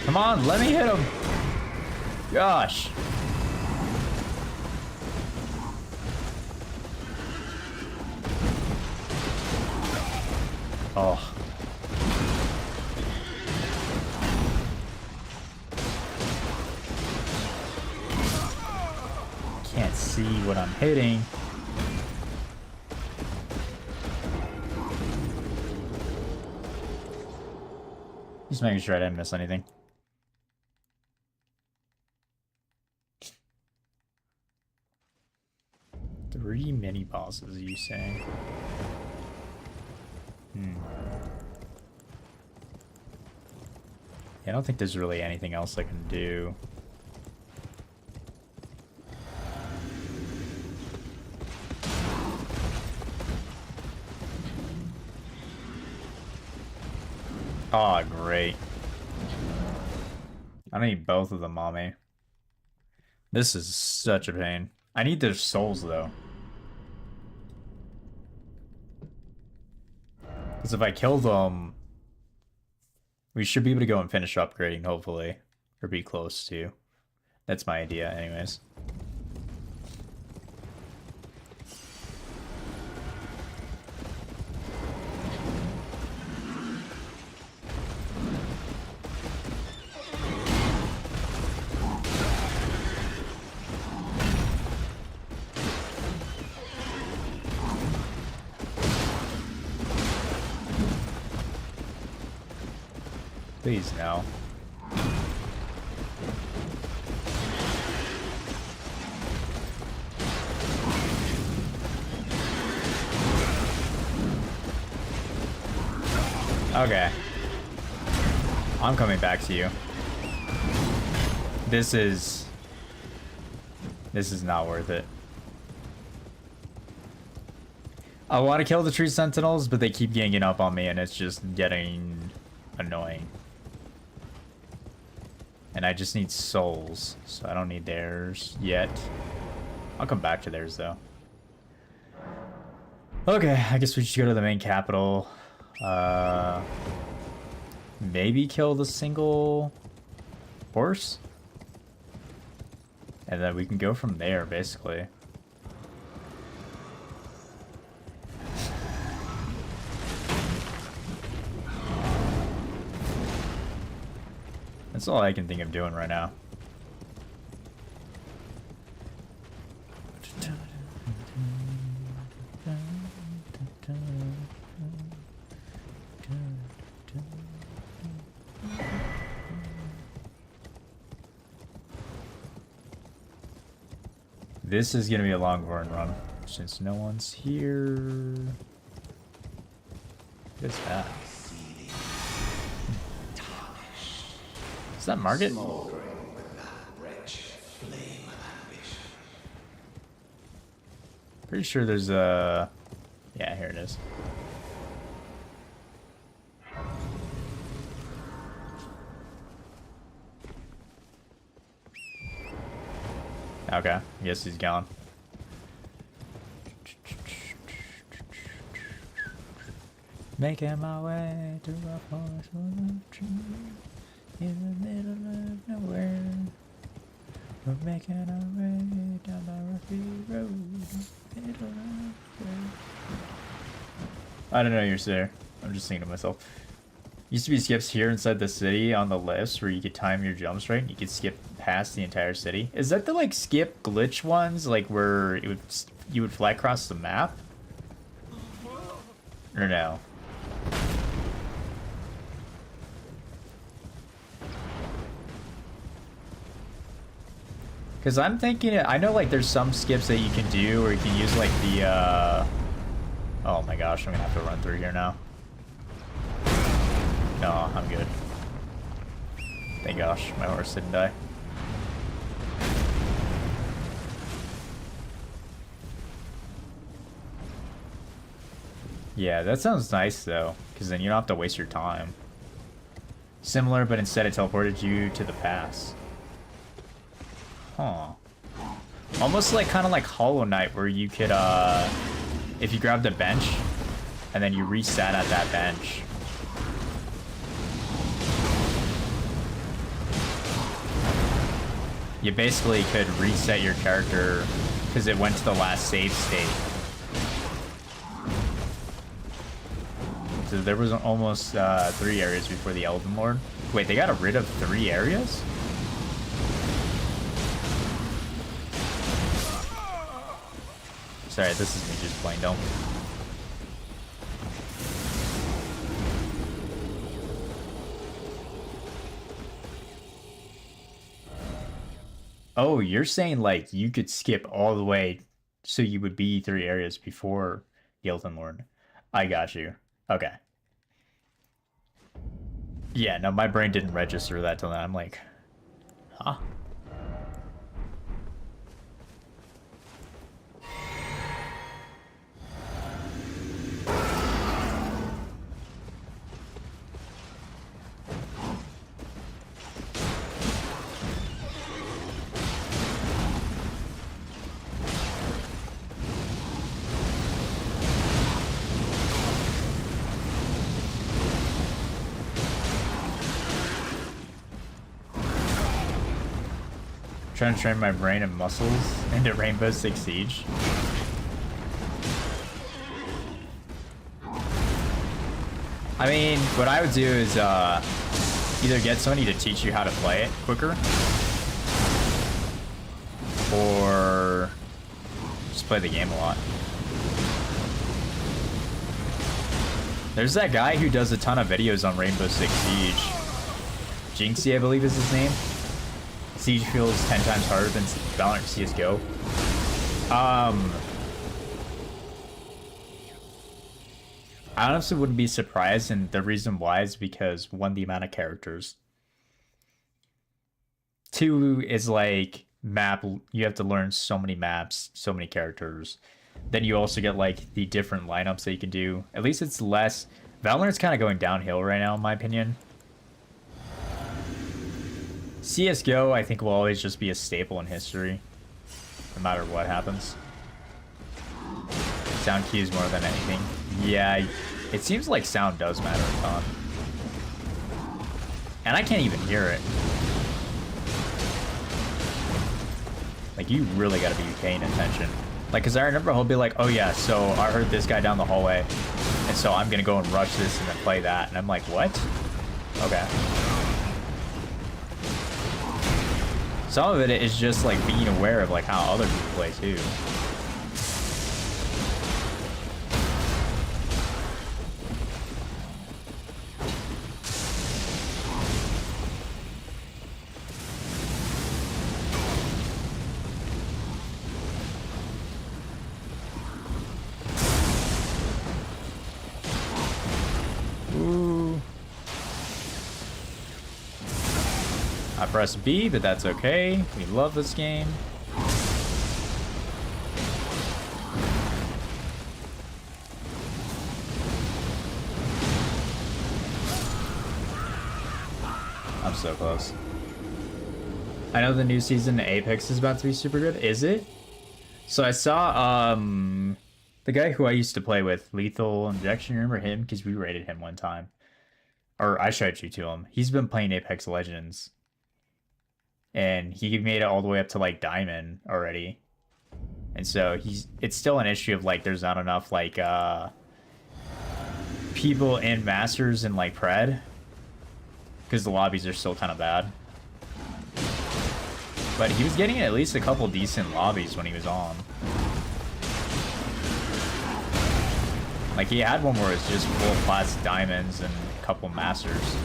Come on, let me hit him. Gosh. Oh. Can't see what I'm hitting. Just making sure I didn't miss anything. Three mini bosses, are you saying? Yeah, I don't think there's really anything else I can do. Oh, great. I need both of them on me. This is such a pain. I need their souls, though. Because if I kill them, we should be able to go and finish upgrading, hopefully. Or be close to. That's my idea, anyways. Please, no. Okay. I'm coming back to you. This is not worth it. I want to kill the tree sentinels, but they keep ganging up on me and it's just getting annoying. And I just need souls, so I don't need theirs yet. I'll come back to theirs, though. Okay, I guess we should go to the main capital. Maybe kill the single horse? And then we can go from there, basically. That's all I can think of doing right now. This is gonna be a long run since no one's here. What is that? Is that Margit? Pretty sure there's a... Yeah, here it is. Okay, I guess he's gone. Making my way to a forest full of trees in the middle of nowhere. We're making our way down the rocky road. I don't know you're there. I'm just thinking to myself. Used to be skips here inside the city on the lifts where you could time your jumps right and you could skip past the entire city. Is that the like skip glitch ones, like where you would fly across the map? Or no? Because I'm thinking, I know like there's some skips that you can do where you can use like the oh my gosh, I'm gonna have to run through here now. No, I'm good. Thank gosh, my horse didn't die. Yeah, that sounds nice though, because then you don't have to waste your time. Similar, but instead it teleported you to the past. Huh. Almost like kind of like Hollow Knight, where you could if you grabbed a bench and then you reset at that bench. You basically could reset your character because it went to the last save state. So there was almost 3 areas before the Elden Lord. Wait, they got rid of 3 areas? Sorry, this is me just playing dumb. Oh, you're saying like you could skip all the way so you would be 3 areas before the Elden Lord. I got you. Okay. Yeah, no, my brain didn't register that till then. I'm like, huh? Trying to train my brain and muscles into Rainbow Six Siege. I mean, what I would do is either get somebody to teach you how to play it quicker, or just play the game a lot. There's that guy who does a ton of videos on Rainbow Six Siege. Jinxie, I believe is his name. Siege feels 10 times harder than Valorant CSGO. I honestly wouldn't be surprised, and the reason why is because 1, the amount of characters. 2 is like map, you have to learn so many maps, so many characters. Then you also get like the different lineups that you can do. At least it's less. Valorant's kind of going downhill right now, in my opinion. CSGO, I think, will always just be a staple in history, no matter what happens. Sound cues more than anything. Yeah, it seems like sound does matter a ton. And I can't even hear it. Like, you really gotta be paying attention. Like, because I remember he'll be like, oh yeah, so I heard this guy down the hallway, and so I'm gonna go and rush this and then play that. And I'm like, what? Okay. Some of it is just like being aware of like how other people play too. Ooh. I pressed B, but that's okay. We love this game. I'm so close. I know the new season of Apex is about to be super good. Is it? So I saw the guy who I used to play with, Lethal Injection. You remember him? Because we rated him one time. Or I showed you to him. He's been playing Apex Legends. And he made it all the way up to like Diamond already. And so it's still an issue of like there's not enough like people in Masters and like Pred, because the lobbies are still kind of bad. But he was getting at least a couple decent lobbies when he was on. Like he had one where it's just full flats, diamonds, and a couple Masters.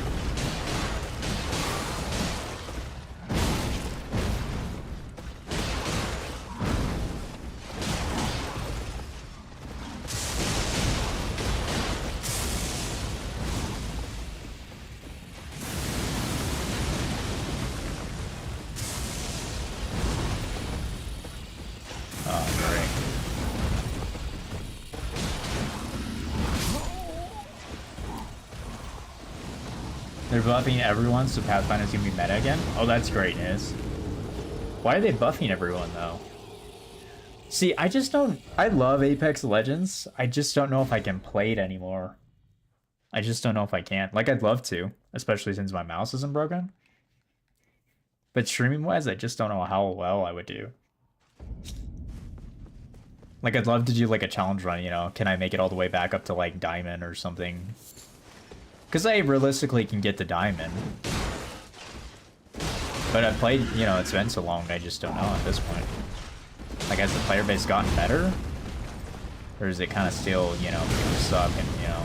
They're buffing everyone, so Pathfinder's gonna be meta again? Oh, that's great news. Why are they buffing everyone, though? See, I just don't... I love Apex Legends. I just don't know if I can play it anymore. I just don't know if I can. Like, I'd love to, especially since my mouse isn't broken. But streaming-wise, I just don't know how well I would do. Like, I'd love to do, like, a challenge run, you know? Can I make it all the way back up to, like, Diamond or something? Because I realistically can get the Diamond. But I've played, you know, it's been so long, I just don't know at this point. Like, has the player base gotten better? Or is it kind of still, you know, people suck and, you know...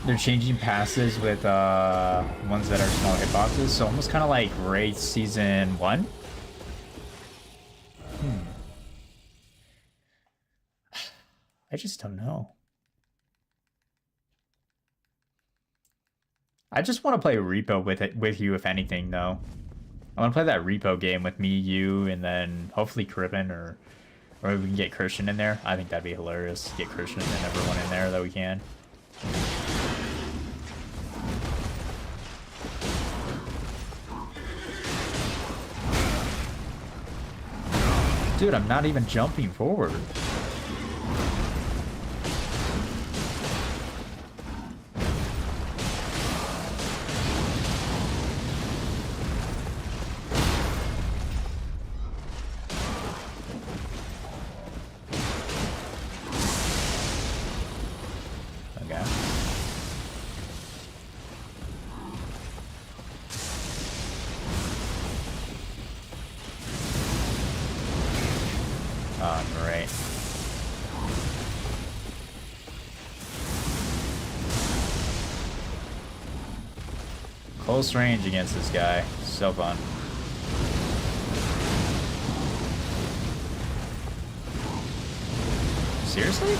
They're changing passes with ones that are smaller hitboxes, so almost kind of like Raid Season 1. I just don't know. I just want to play Repo with you, if anything, though. I want to play that Repo game with me, you, and then hopefully Crippen, or we can get Christian in there. I think that'd be hilarious. Get Christian and everyone in there that we can. Dude, I'm not even jumping forward. Okay. Oh, great. Close range against this guy. So fun. Seriously?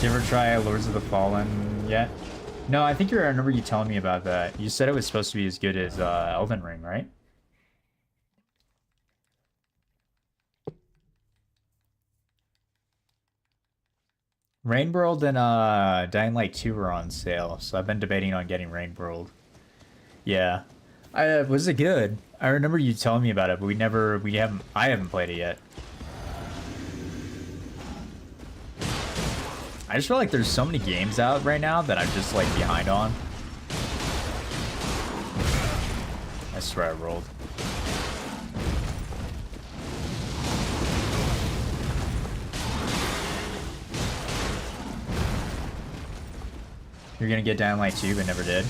Did you ever try Lords of the Fallen yet? No, I think I remember you telling me about that. You said it was supposed to be as good as Elden Ring, right? Rain World and Dying Light 2 were on sale, so I've been debating on getting Rain World. Yeah. Was it good? I remember you telling me about it, but I haven't played it yet. I just feel like there's so many games out right now that I'm just like behind on. I swear I rolled. You're gonna get Dying Light 2 but never did?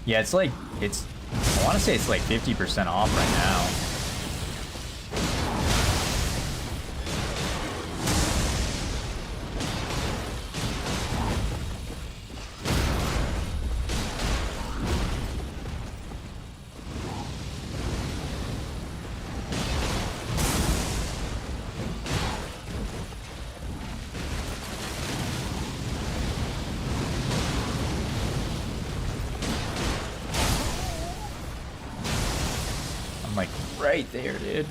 Yeah, it's like, I want to say it's like 50% off right now. I'm like right there, dude.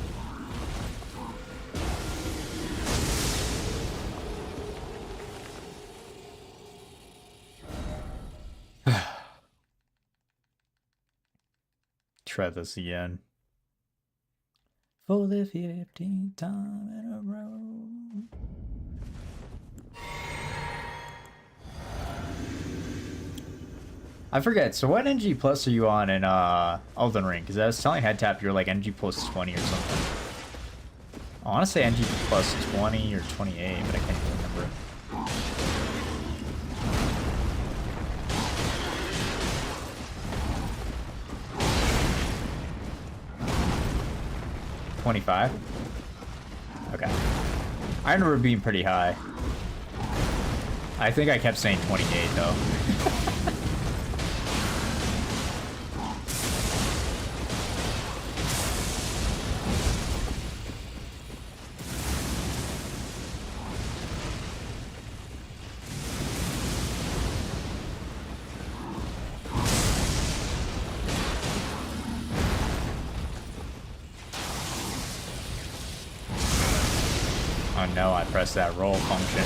Try this again. For the 15th time in a row. I forget. So what NG plus are you on in Elden Ring? Because I was telling Head Tap you're like NG plus 20 or something. I want to say NG plus 20 or 28, but I can't even remember. $25? Okay. I remember being pretty high. I think I kept saying 28 though. Oh no, I pressed that roll function.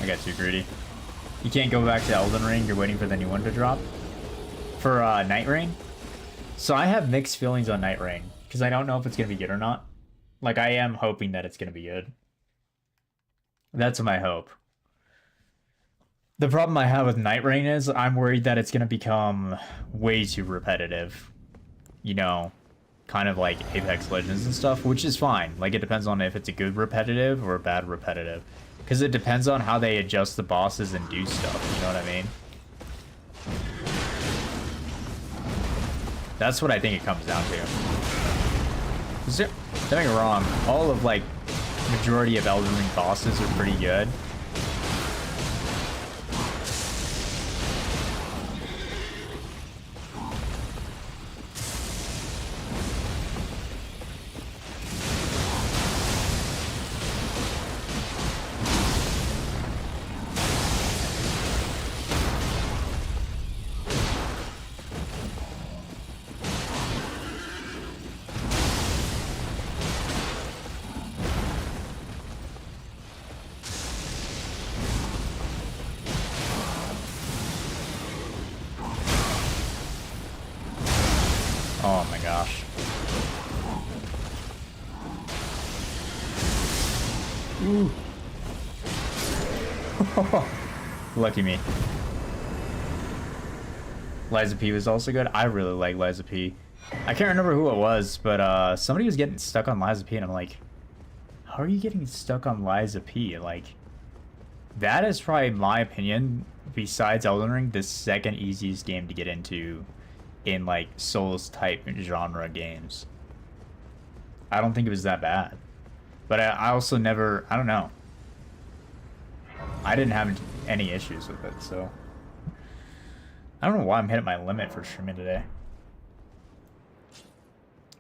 I got too greedy. You can't go back to Elden Ring, you're waiting for the new one to drop? For Night Rain? So I have mixed feelings on Night Rain, because I don't know if it's going to be good or not. Like, I am hoping that it's going to be good. That's my hope. The problem I have with Night Rain is I'm worried that it's going to become way too repetitive. You know, kind of like Apex Legends and stuff, which is fine. Like, it depends on if it's a good repetitive or a bad repetitive. Because it depends on how they adjust the bosses and do stuff, you know what I mean? That's what I think it comes down to. Don't get me wrong, all of, like, majority of Elden Ring bosses are pretty good. Oh my gosh. Ooh. Lucky me. Liza P was also good. I really like Liza P. I can't remember who it was, but somebody was getting stuck on Liza P, and I'm like, how are you getting stuck on Liza P? Like, that is probably, my opinion, besides Elden Ring, the second easiest game to get into in like Souls type genre games. I don't think it was that bad, but I also never, I don't know, I didn't have any issues with it, so I don't know why I'm hitting my limit for streaming today.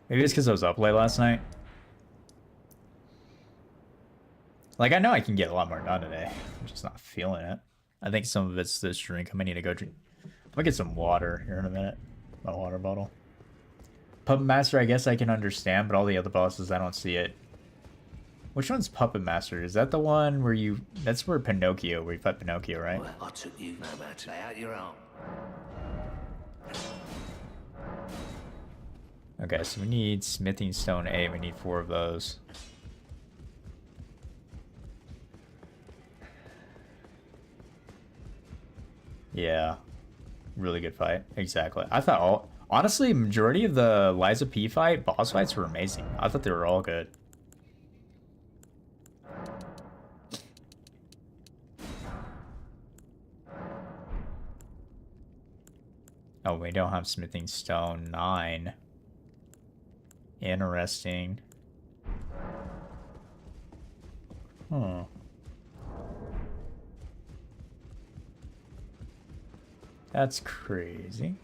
Maybe it's because I was up late last night. Like, I know I can get a lot more done today, I'm just not feeling it. I think some of it's this drink. I might need to go drink. I'm gonna get some water here in a minute. My water bottle. Puppet Master, I guess I can understand, but all the other bosses, I don't see it. Which one's Puppet Master? Is that the one where you... That's where Pinocchio, where you fight Pinocchio, right? Well, I took you no matter. Lay out your arm. Okay, so we need Smithing Stone 8. We need 4 of those. Yeah. Really good fight. Exactly. I thought all... Honestly, majority of the Liza P fight, boss fights were amazing. I thought they were all good. Oh, we don't have Smithing Stone 9. Interesting. Hmm. That's crazy.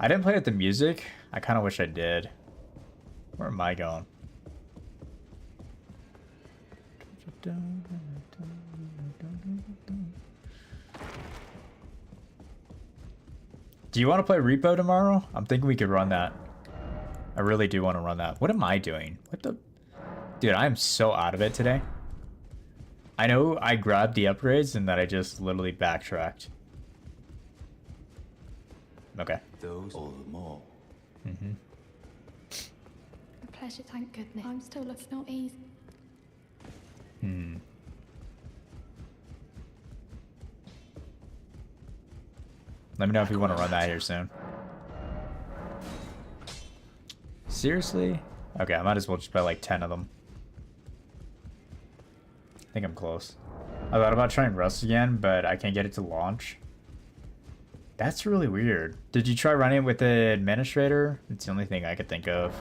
I didn't play with the music. I kind of wish I did. Where am I going? Do you want to play Repo tomorrow? I'm thinking we could run that. I really do want to run that. What am I doing? What the... Dude, I am so out of it today. I know I grabbed the upgrades and that I just literally backtracked. Okay. Those all the more. Mm-hmm. A pleasure, thank goodness. I'm still looking not easy. Hmm. Let me know if you want to run that here soon. Seriously? Okay, I might as well just play like 10 of them. I think I'm close. I thought about trying Rust again, but I can't get it to launch. That's really weird. Did you try running it with the administrator? It's the only thing I could think of.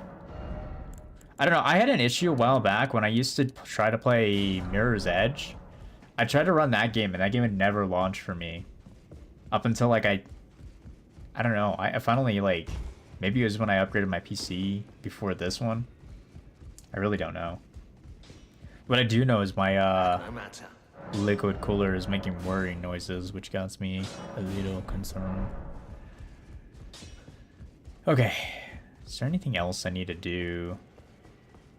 I don't know. I had an issue a while back when I used to try to play Mirror's Edge. I tried to run that game, and that game would never launch for me. Up until, like, I don't know. I finally, like... Maybe it was when I upgraded my PC before this one. I really don't know. What I do know is my, liquid cooler is making whirring noises, which got me a little concerned. Okay. Is there anything else I need to do?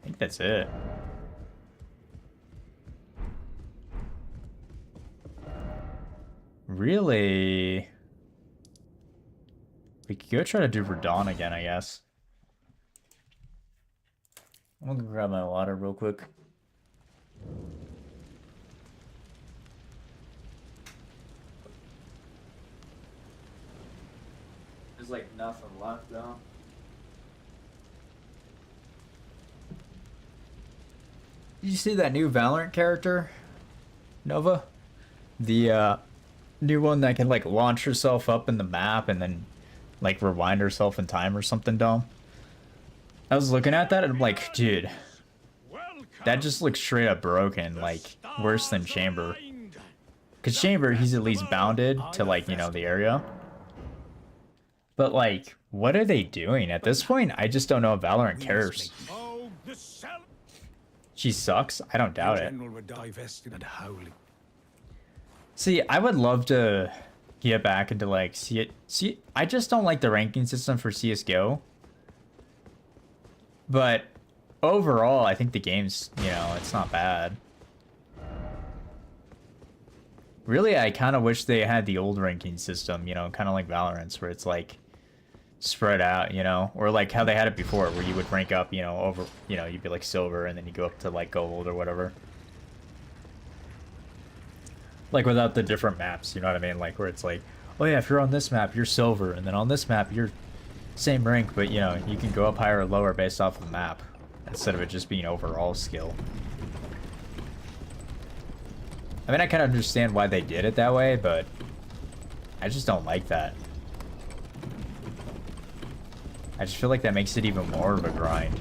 I think that's it. Really? We could go try to do Verdun again, I guess. I'm gonna grab my water real quick. There's like nothing left though. Did you see that new Valorant character, Nova? The new one that can like launch herself up in the map and then like rewind herself in time or something dumb. I was looking at that and I'm like, dude, that just looks straight up broken, like worse than Chamber. Cause Chamber, he's at least bounded to like, you know, the area. But like, what are they doing? At this point, I just don't know if Valorant cares. She sucks? I don't doubt it. See, I would love to get back into like see, I just don't like the ranking system for CS:GO. But overall, I think the game's, you know, it's not bad. Really, I kind of wish they had the old ranking system, you know, kind of like Valorant's, where it's like spread out, you know, or like how they had it before, where you would rank up, you know, over, you know, you'd be like silver and then you go up to like gold or whatever. Like without the different maps, you know what I mean? Like where it's like, oh yeah, if you're on this map, you're silver, and then on this map, you're same rank, but you know, you can go up higher or lower based off of the map, instead of it just being overall skill. I mean, I kind of understand why they did it that way, but I just don't like that. I just feel like that makes it even more of a grind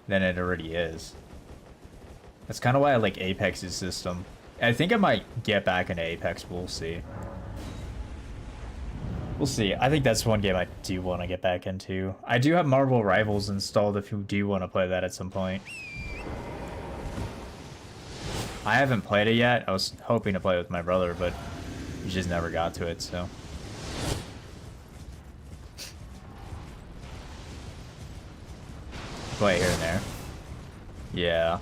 than it already is. That's kind of why I like Apex's system. I think I might get back into Apex, but we'll see. We'll see. I think that's one game I do want to get back into. I do have Marvel Rivals installed if you do want to play that at some point. I haven't played it yet. I was hoping to play with my brother, but he just never got to it, so. Play here and there. Yeah.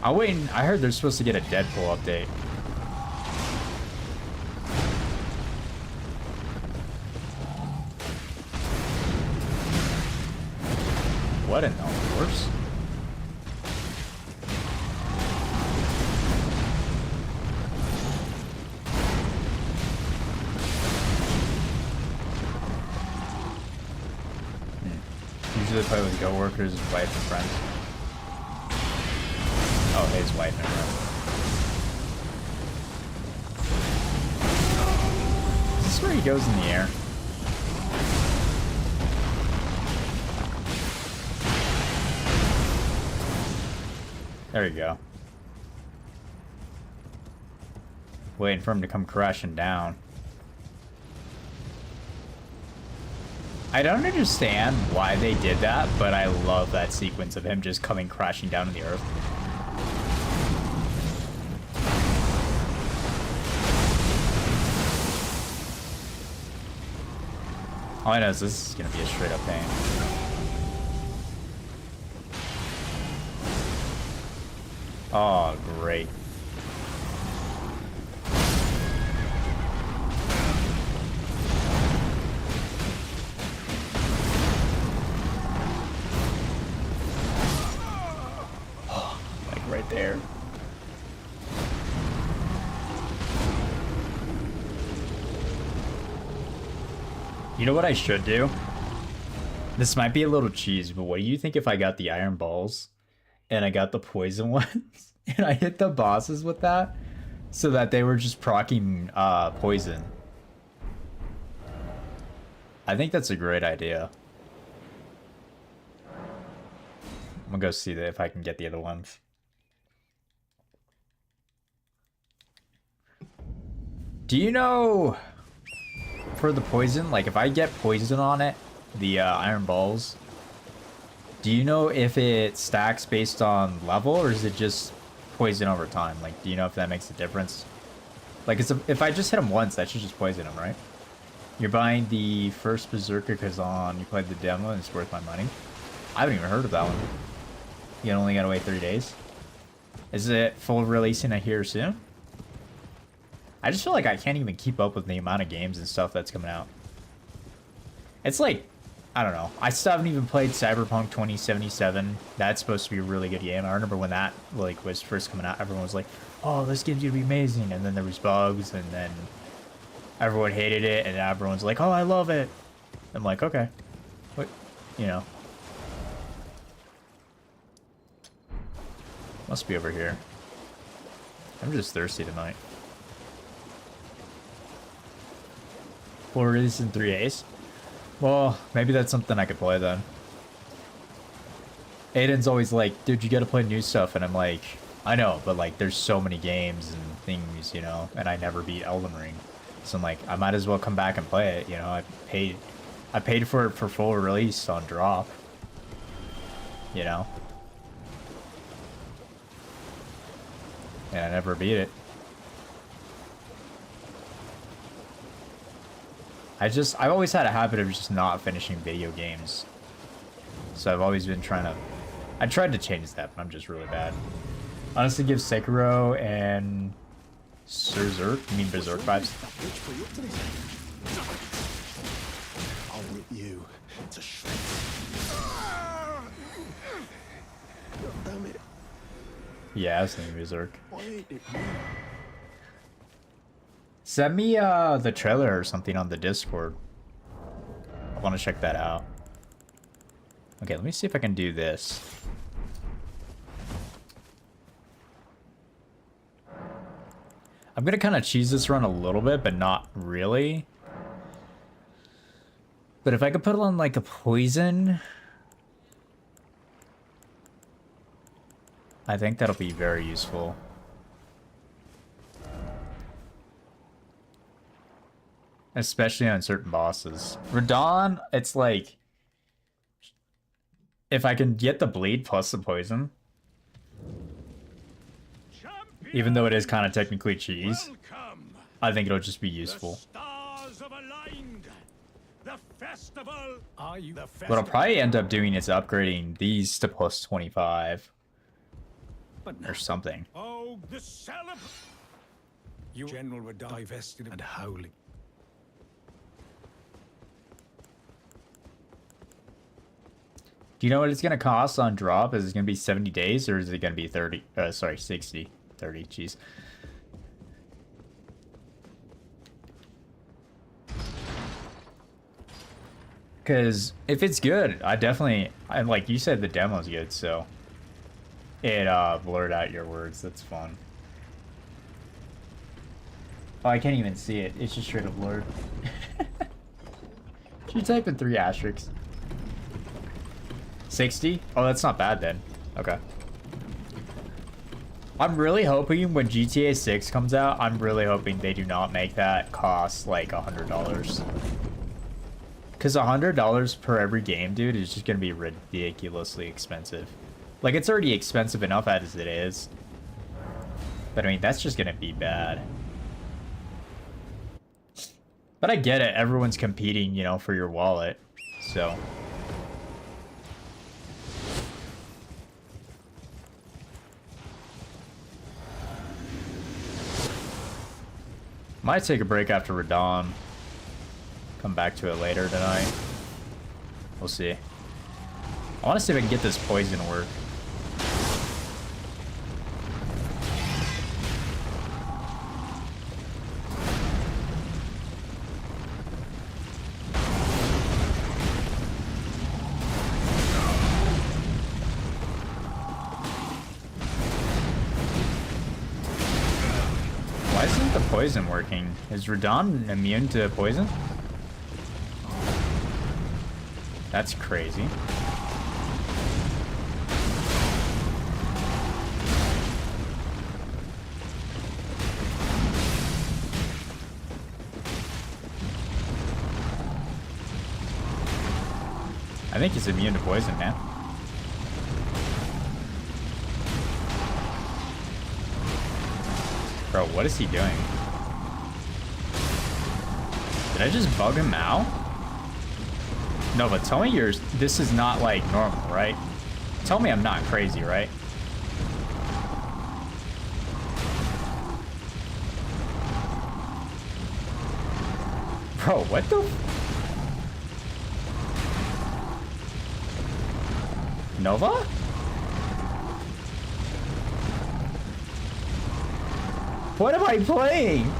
I'm waiting. I heard they're supposed to get a Deadpool update. What in the horse? Usually play with coworkers, wife, and friends. Oh, his wife and friends. Is this where he goes in the air? There you go. Waiting for him to come crashing down. I don't understand why they did that, but I love that sequence of him just coming crashing down to the earth. All I know is this is gonna be a straight up pain. Oh, great. Like right there. You know what I should do? This might be a little cheese, but what do you think if I got the iron balls and I got the poison ones and I hit the bosses with that so that they were just proccing poison? I think that's a great idea. I'm gonna go see if I can get the other ones. Do you know for the poison, like if I get poison on it, the iron balls, do you know if it stacks based on level or is it just poison over time? Like, do you know if that makes a difference? Like, if I just hit him once, that should just poison him, right? You're buying the first Berserker because you played the demo and it's worth my money. I haven't even heard of that one. You only gotta wait 3 days. Is it full releasing here soon? I just feel like I can't even keep up with the amount of games and stuff that's coming out. It's like, I don't know. I still haven't even played Cyberpunk 2077. That's supposed to be a really good game. I remember when that like was first coming out, everyone was like, "Oh, this game's gonna be amazing," and then there was bugs, and then everyone hated it, and everyone's like, "Oh, I love it." I'm like, okay, what, you know? Must be over here. I'm just thirsty tonight. Full release in 3 days. Well, maybe that's something I could play then. Aiden's always like, dude, you gotta play new stuff, and I'm like, I know, but like, there's so many games and things, you know, and I never beat Elden Ring, so I'm like, I might as well come back and play it, you know. I paid for it for full release on drop, you know, and I never beat it. I've always had a habit of just not finishing video games. So I've always been I tried to change that, but I'm just really bad. Honestly, give Sekiro and Berserk vibes. I'll rip you to shreds. Damn it. Yeah, I was thinking Berserk. Why ain't it me? Send me the trailer or something on the Discord. I want to check that out. Okay, let me see if I can do this. I'm gonna kind of cheese this run a little bit, but not really. But if I could put on like a poison, I think that'll be very useful. Especially on certain bosses. Radon, it's like, if I can get the bleed plus the poison, even though it is kind of technically cheese, I think it'll just be useful. What I'll probably end up doing is upgrading these to plus 25 or something. Oh, the you general were divested and howling. Do you know what it's going to cost on drop? Is it going to be 70 days or is it going to be 30? Sorry, 60. 30, jeez. Because if it's good, and like you said, the demo's good, so it blurred out your words. That's fun. Oh, I can't even see it. It's just straight up blurred. Should you type in 3 asterisks? 60? Oh, that's not bad then. Okay. I'm really hoping when GTA 6 comes out, I'm really hoping they do not make that cost like $100. Because $100 per every game, dude, is just gonna be ridiculously expensive. Like, it's already expensive enough as it is. But I mean, that's just gonna be bad. But I get it. Everyone's competing, you know, for your wallet. So. Might take a break after Radon. Come back to it later tonight. We'll see. I want to see if I can get this poison to work. Why isn't the poison working? Is Radon immune to poison? That's crazy. I think he's immune to poison now. Bro, what is he doing? Did I just bug him out? No, but tell me this is not like normal, right? Tell me I'm not crazy, right? Bro, what the? Nova? What am I playing?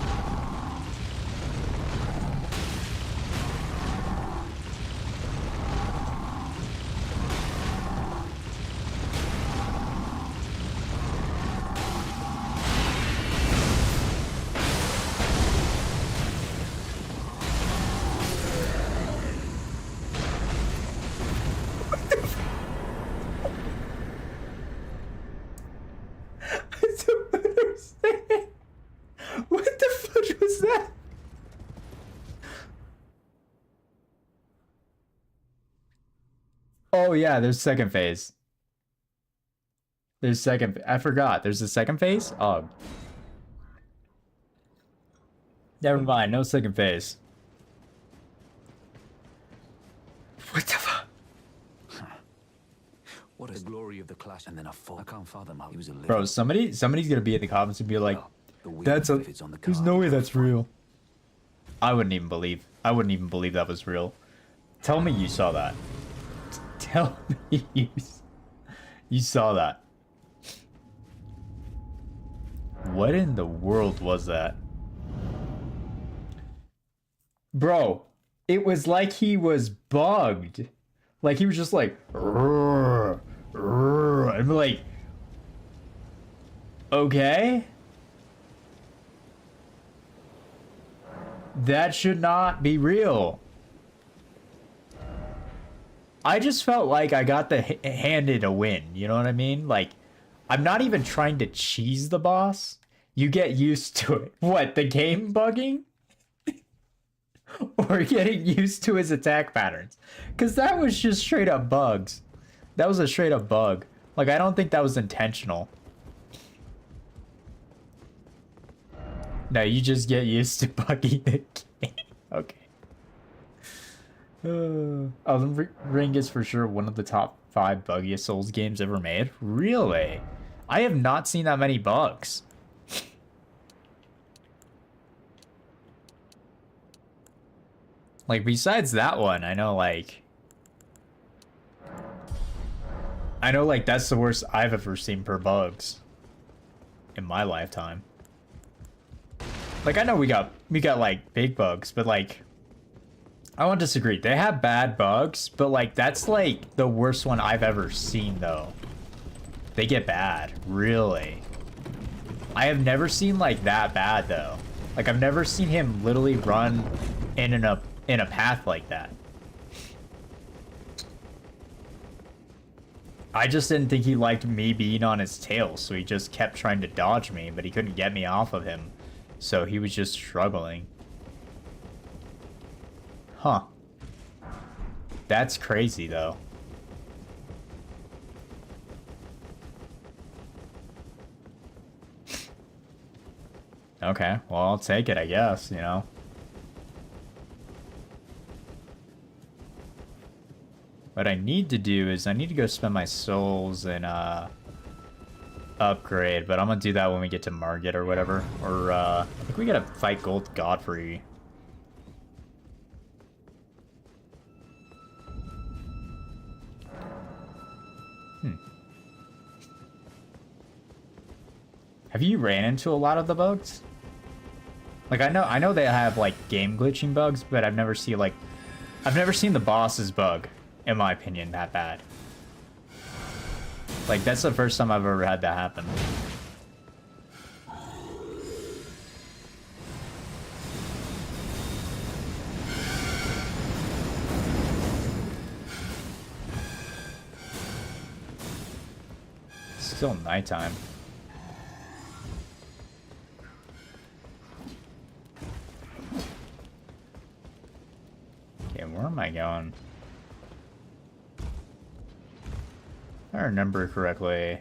What the fuck was that? Oh yeah, there's second phase. There's second. I forgot. There's a second phase. Oh, never mind. No second phase. What the fuck? What a glory of the clash, and then a fall. I can't fathom how he was a Bro, somebody's gonna be in the comments and be like, "That's a. There's no way that's real." I wouldn't even believe that was real. Tell me you saw that. Tell me you saw that. What in the world was that? Bro, it was like he was bugged. Like he was just like, "Rrr, rrr," and like, okay. That should not be real. I just felt like I got handed a win. You know what I mean? Like, I'm not even trying to cheese the boss. You get used to it. What, the game bugging? Or getting used to his attack patterns? Because that was just straight up bugs. That was a straight up bug. Like, I don't think that was intentional. No, you just get used to bugging the game. Okay. Elden Ring is for sure one of the top 5 buggiest Souls games ever made. Really? I have not seen that many bugs. Like, besides that one, I know, like, that's the worst I've ever seen per bugs in my lifetime. Like, I know we got like big bugs, but like, I won't disagree. They have bad bugs, but like, that's like the worst one I've ever seen though. They get bad, really. I have never seen like that bad though. Like, I've never seen him literally run in a path like that. I just didn't think he liked me being on his tail, so he just kept trying to dodge me, but he couldn't get me off of him. So he was just struggling. Huh. That's crazy, though. Okay, well, I'll take it, I guess, you know. What I need to do is I need to go spend my souls and upgrade, but I'm gonna do that when we get to Margit or whatever. Or I think we gotta fight Gold Godfrey. Have you ran into a lot of the bugs? Like I know they have like game glitching bugs, but I've never seen the boss's bug, in my opinion, that bad. Like that's the first time I've ever had that happen. It's still nighttime. Where am I going? If I remember correctly,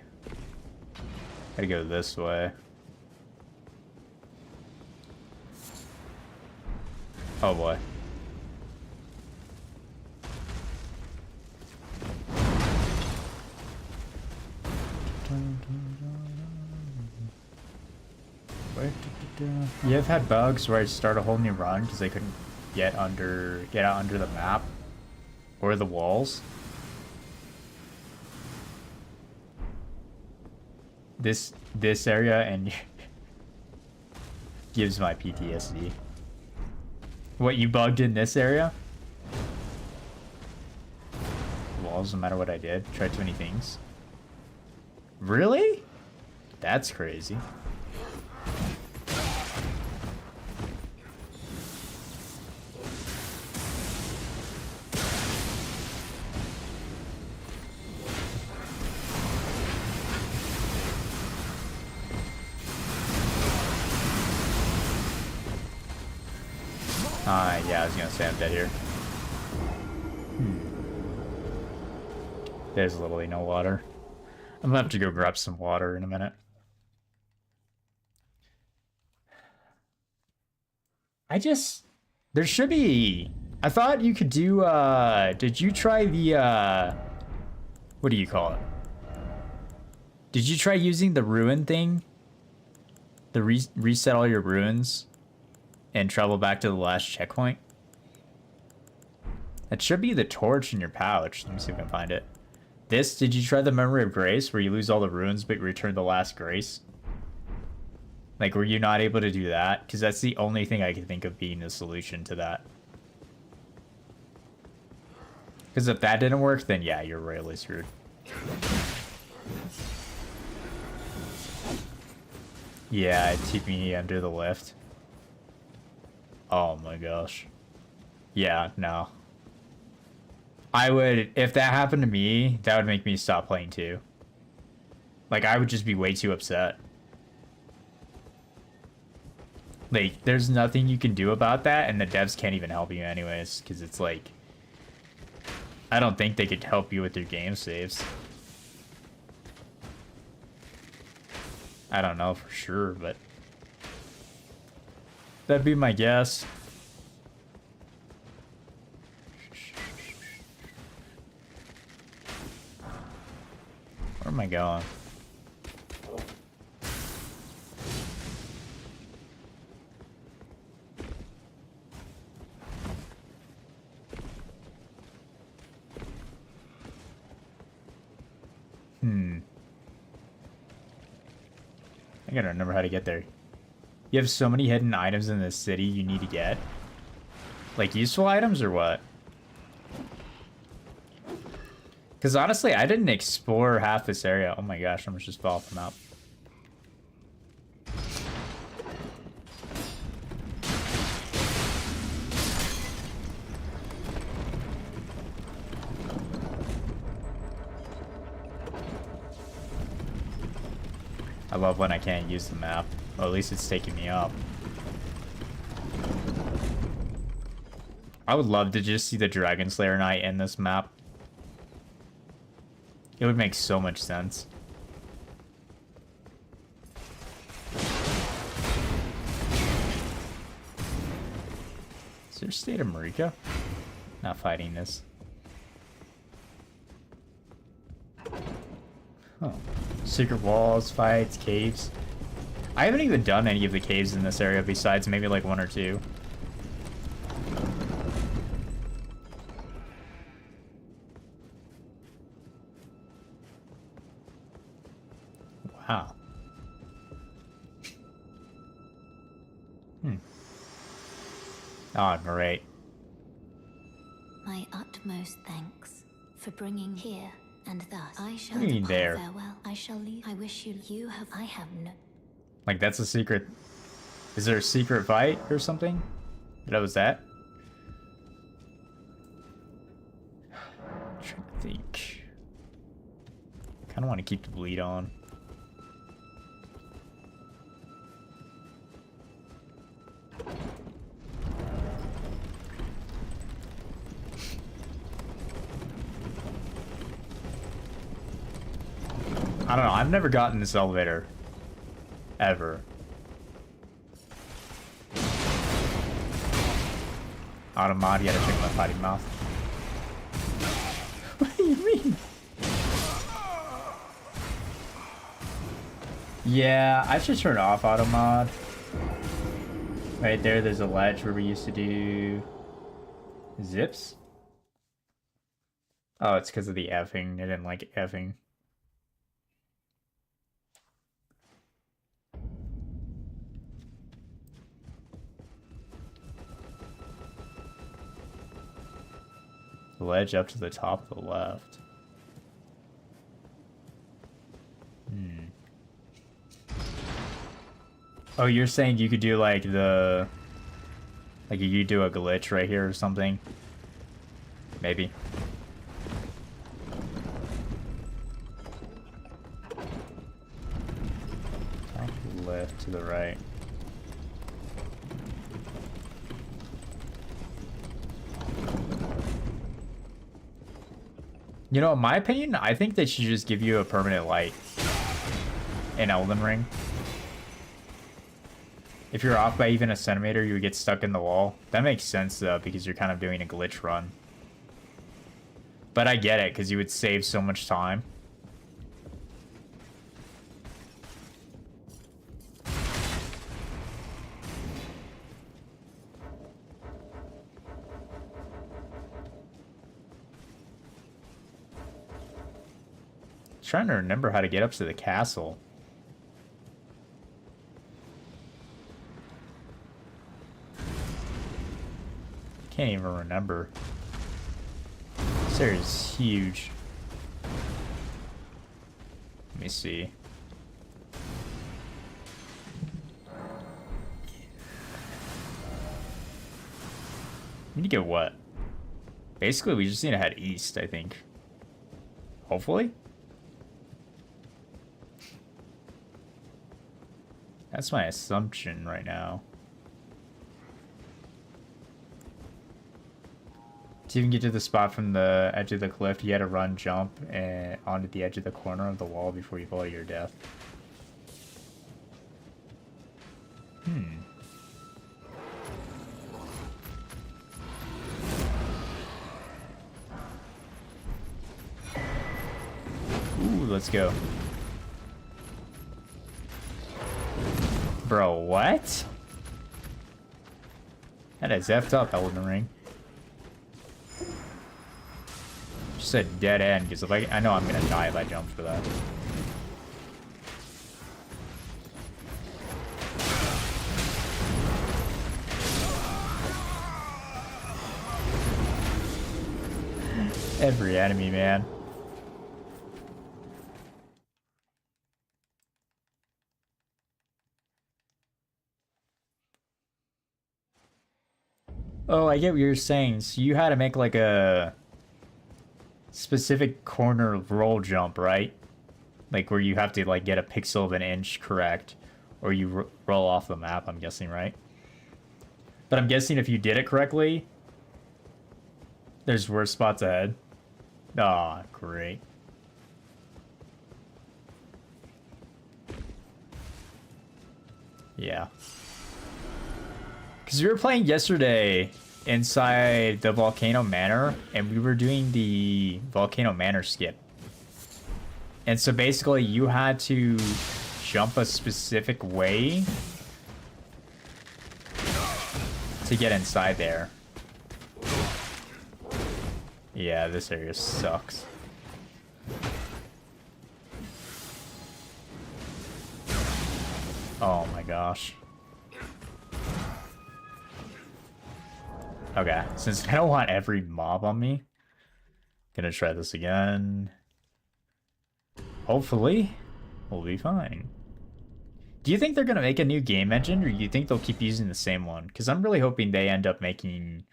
gotta go this way. Oh boy. You have had bugs where I start a whole new run because they couldn't get out under the map or the walls. This area and gives my PTSD. What, you bugged in this area? Walls, no matter what I did. Tried too many things. Really? That's crazy. Yeah, I was gonna say I'm dead here. There's literally no water. I'm gonna have to go grab some water in a minute. There should be... I thought you could do, did you try the, what do you call it? Did you try using the ruin thing? The reset all your ruins? And travel back to the last checkpoint? That should be the torch in your pouch. Let me see if I can find it. Did you try the Memory of Grace, where you lose all the runes but return the last grace? Like, were you not able to do that? Because that's the only thing I can think of being the solution to that. Because if that didn't work, then yeah, you're really screwed. Yeah, it took me under the lift. Oh my gosh. Yeah, no. I would, if that happened to me, that would make me stop playing too. Like, I would just be way too upset. Like, there's nothing you can do about that, and the devs can't even help you anyways, because it's like... I don't think they could help you with your game saves. I don't know for sure, but... that'd be my guess. Where am I going? I gotta remember how to get there. You have so many hidden items in this city you need to get. Like useful items or what? Because honestly, I didn't explore half this area. Oh my gosh, I almost just fell off the map. I love when I can't use the map. Well, at least it's taking me up. I would love to just see the Dragon Slayer Knight in this map. It would make so much sense. Is there State of Marika? Not fighting this. Oh. Secret walls, fights, caves. I haven't even done any of the caves in this area besides maybe like 1 or 2. Wow. Oh, great. My utmost thanks for bringing here, and thus I shall What do you mean depart. there? Farewell. I shall leave. I wish you have. I have no. Like, that's a secret. Is there a secret fight or something? That was that? I'm trying to think. Kind of want to keep the bleed on. I don't know. I've never gotten this elevator. Ever. Automod, you gotta check my potty mouth. What do you mean? Yeah, I should turn off Automod. Right there, there's a ledge where we used to do zips. Oh, it's because of the effing. I didn't like effing. The ledge up to the top of the left. Oh, you're saying you could do like the... Like you could do a glitch right here or something? Maybe. Top left to the right. You know, in my opinion, I think they should just give you a permanent light in Elden Ring. If you're off by even a centimeter, you would get stuck in the wall. That makes sense, though, because you're kind of doing a glitch run. But I get it, because you would save so much time. Trying to remember how to get up to the castle. Can't even remember. This area is huge. Let me see. We need to get what? Basically, we just need to head east, I think. Hopefully? That's my assumption right now. To even get to the spot from the edge of the cliff, you had to run, jump, and onto the edge of the corner of the wall before you fall to your death. Ooh, let's go. Bro, what? That is effed up, Elden Ring. Just a dead end, because if I know I'm gonna die if I jump for that. Every enemy, man. Oh, I get what you're saying. So you had to make like a specific corner roll jump, right? Like where you have to like get a pixel of an inch correct, or you roll off the map, I'm guessing, right? But I'm guessing if you did it correctly, There's worse spots ahead. Aw, great. Yeah. Because we were playing yesterday inside the Volcano Manor, and we were doing the Volcano Manor skip. And so basically you had to jump a specific way to get inside there. Yeah, this area sucks. Oh my gosh. Okay, since I don't want every mob on me, gonna try this again. Hopefully, we'll be fine. Do you think they're gonna make a new game engine, or do you think they'll keep using the same one? Because I'm really hoping they end up making,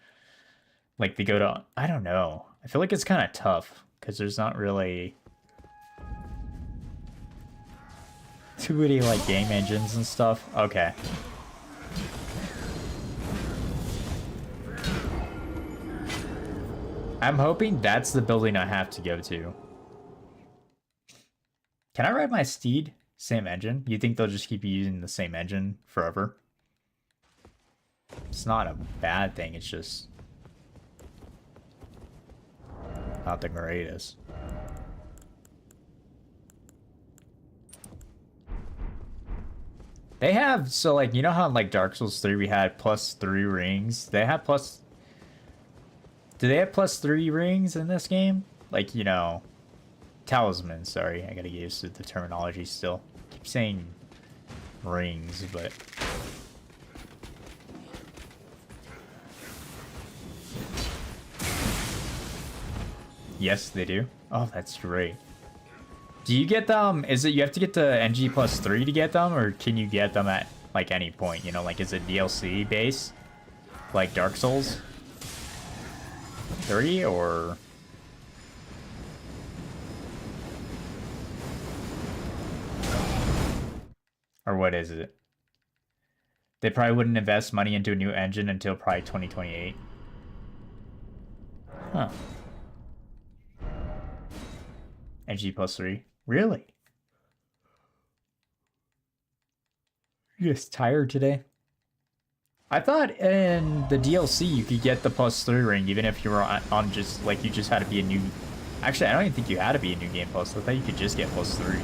like, they go to, I don't know. I feel like it's kind of tough, because there's not really too many, like, game engines and stuff. Okay. I'm hoping that's the building I have to go to. Can I ride my steed? Same engine? You think they'll just keep using the same engine forever? It's not a bad thing, it's just not the greatest. They have, so like, you know how in like Dark Souls 3 we had +3 rings? They have plus... Do they have +3 rings in this game? Like, you know... Talisman, sorry. I gotta get used to the terminology still. Keep saying rings, but... Yes, they do. Oh, that's great. Do you get them... Is it you have to get to NG +3 to get them? Or can you get them at, like, any point? You know, like, is it DLC base? Like Dark Souls 3, or... Or what is it? They probably wouldn't invest money into a new engine until probably 2028. Huh. NG +3. Really? You just tired today? I thought in the DLC you could get the +3 ring even if you were on just, like, you just had to be a new... Actually, I don't even think you had to be a new game plus. I thought you could just get +3.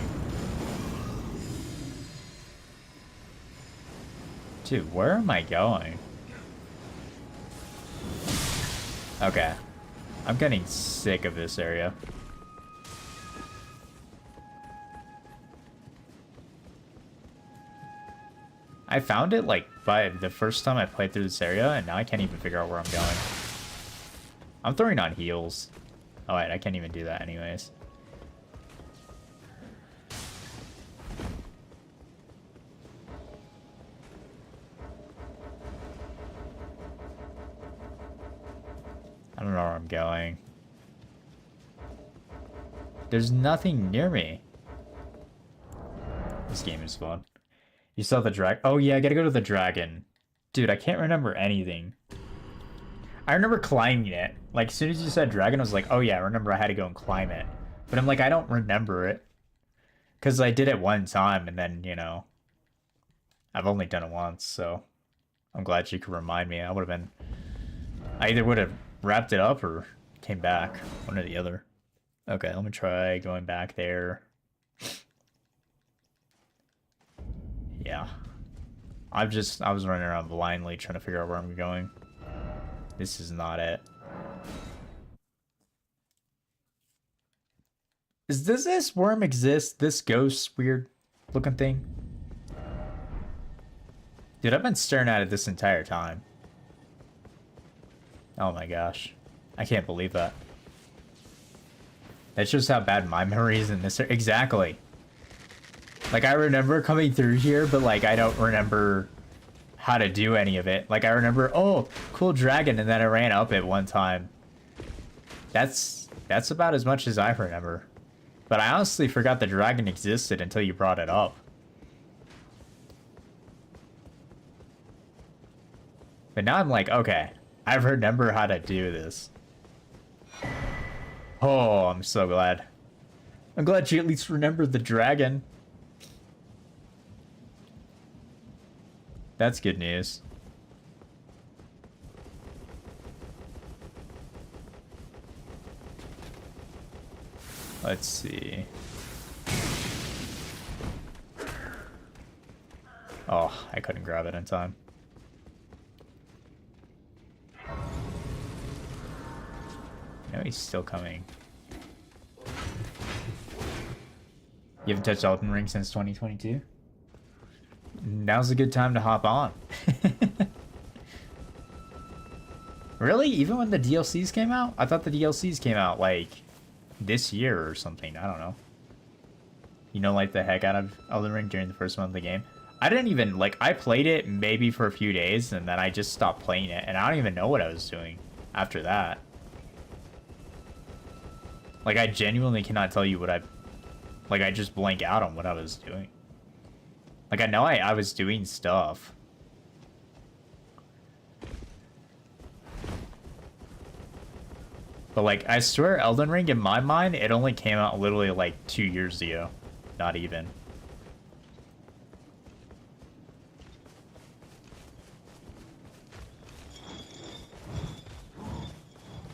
Dude, where am I going? Okay. I'm getting sick of this area. I found it, like, by the first time I played through this area, and now I can't even figure out where I'm going. I'm throwing on heals. Oh, wait, I can't even do that anyways. I don't know where I'm going. There's nothing near me. This game is fun. You saw the drag... Oh, yeah, I gotta go to the dragon. Dude, I can't remember anything. I remember climbing it. Like, as soon as you said dragon, I was like, oh, yeah, I remember I had to go and climb it. But I'm like, I don't remember it. Because I did it one time, and then, you know... I've only done it once, so... I'm glad you could remind me. I would have been... I either would have wrapped it up or came back. One or the other. Okay, let me try going back there. Yeah. I was running around blindly trying to figure out where I'm going. This is not it. Does this worm exist? This ghost weird looking thing? Dude, I've been staring at it this entire time. Oh my gosh. I can't believe that. That shows how bad my memory is in this. Exactly. Like, I remember coming through here, but, like, I don't remember how to do any of it. Like, I remember, oh, cool dragon, and then I ran up it one time. That's about as much as I remember. But I honestly forgot the dragon existed until you brought it up. But now I'm like, okay, I remember how to do this. Oh, I'm so glad. I'm glad you at least remembered the dragon. That's good news. Let's see. Oh, I couldn't grab it in time. No, he's still coming. You haven't touched Elden Ring since 2022? Now's a good time to hop on. Really? Even when the DLCs came out? I thought the DLCs came out, like, this year or something. I don't know. You know, like, the heck out of Elden Ring during the first month of the game? I didn't even, like, I played it maybe for a few days, and then I just stopped playing it, and I don't even know what I was doing after that. Like, I genuinely cannot tell you what like, I just blank out on what I was doing. Like, I know I was doing stuff. But, like, I swear Elden Ring, in my mind, it only came out literally, like, 2 years ago. Not even.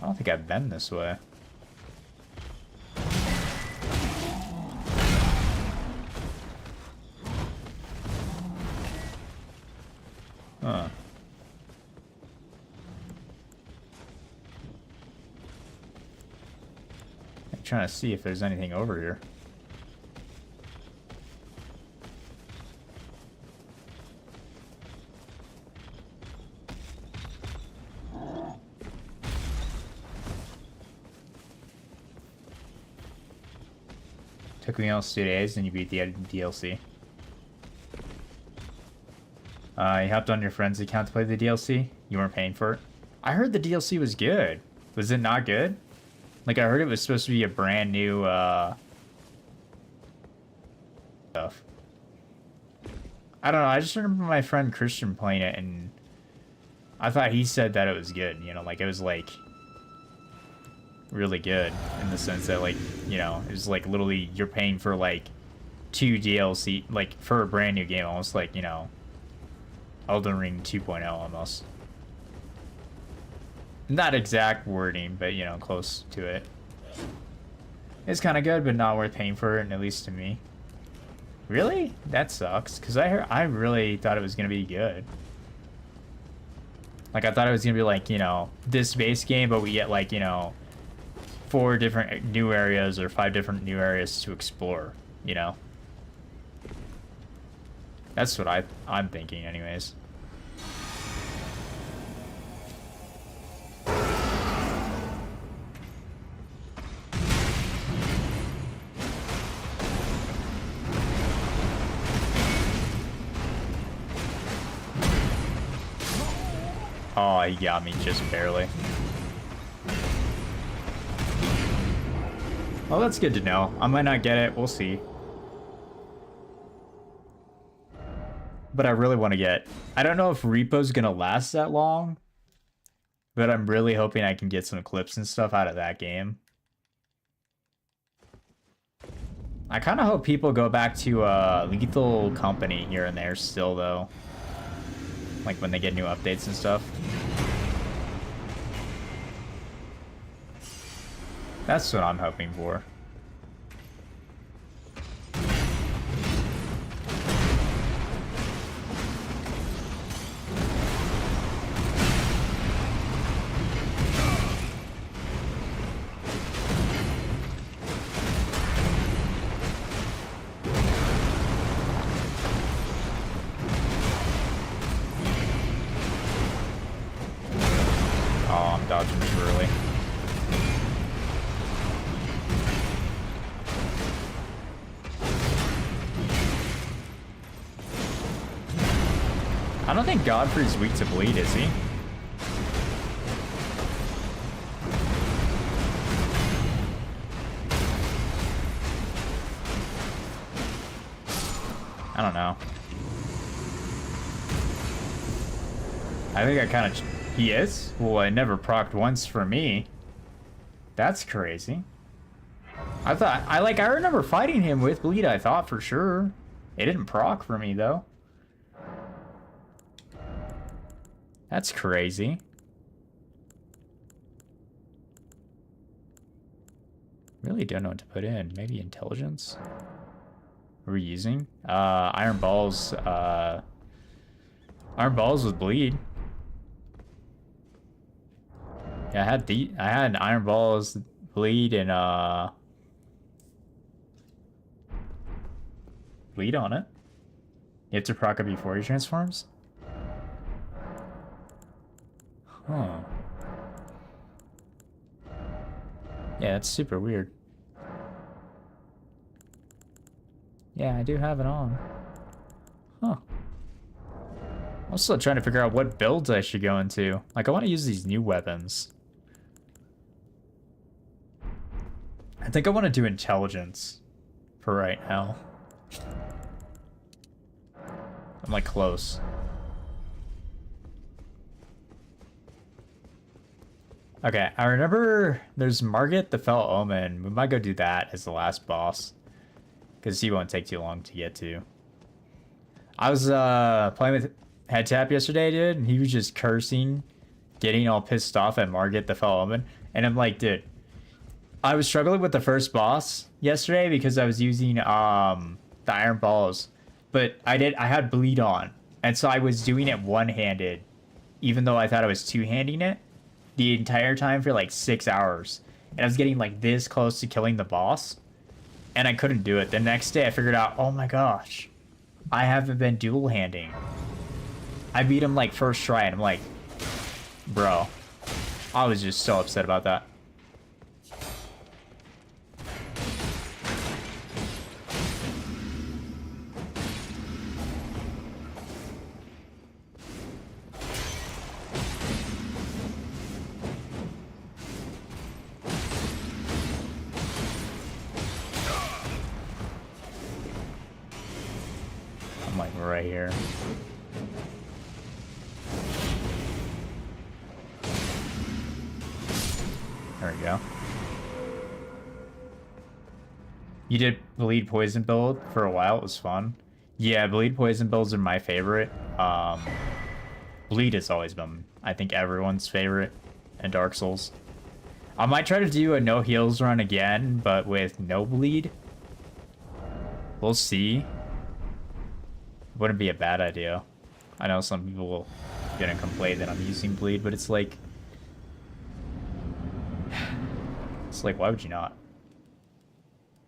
I don't think I've been this way. Huh. I'm trying to see if there's anything over here. Took me almost 2 days and you beat the DLC. You hopped on your friend's account to play the DLC? You weren't paying for it? I heard the DLC was good. Was it not good? Like, I heard it was supposed to be a brand new, stuff. I don't know, I just remember my friend Christian playing it, and I thought he said that it was good, you know, like, it was, like, really good, in the sense that, like, you know, it was, like, literally, you're paying for, like, 2 DLC, like, for a brand new game, almost like, you know, Elden Ring 2.0 almost. Not exact wording, but, you know, close to it. It's kind of good, but not worth paying for it, at least to me. Really? That sucks, because I really thought it was going to be good. Like, I thought it was going to be, like, you know, this base game, but we get, like, you know, 4 different new areas or 5 different new areas to explore, you know? That's what I'm thinking, anyways. Oh, he got me just barely. Well, that's good to know. I might not get it. We'll see. But I really want to get... I don't know if Repo's going to last that long. But I'm really hoping I can get some clips and stuff out of that game. I kind of hope people go back to Lethal Company here and there still, though. Like, when they get new updates and stuff. That's what I'm hoping for. Oh, I'm dodging too early. I don't think Godfrey's weak to bleed, is he? I don't know. I think I kind of... He is? Well, I never procced once for me. That's crazy. I remember fighting him with bleed, I thought for sure. It didn't proc for me though. That's crazy. Really don't know what to put in. Maybe intelligence? What are we using? Iron balls, Iron balls with bleed. Yeah, I had iron balls, bleed, and bleed on it. You have to proc it before he transforms? Huh. Yeah, that's super weird. Yeah, I do have it on. Huh. I'm still trying to figure out what builds I should go into. Like, I want to use these new weapons. I think I want to do intelligence for right now. I'm like close. Okay, I remember there's Margit the Fell Omen. We might go do that as the last boss. Because he won't take too long to get to. I was playing with Head Tap yesterday, dude, and he was just cursing, getting all pissed off at Margit the Fell Omen. And I'm like, dude, I was struggling with the first boss yesterday because I was using the iron balls. But I had bleed on. And so I was doing it one-handed, even though I thought I was two-handing it the entire time for like 6 hours. And I was getting like this close to killing the boss. And I couldn't do it. The next day I figured out, oh my gosh, I haven't been dual-handing. I beat him like first try and I'm like, bro, I was just so upset about that. I'm like right here. There we go. You did bleed poison build for a while. It was fun. Yeah, bleed poison builds are my favorite. Bleed has always been, I think, everyone's favorite in Dark Souls. I might try to do a no heals run again, but with no bleed. We'll see. Wouldn't be a bad idea. I know some people are gonna complain that I'm using bleed, but it's like, why would you not?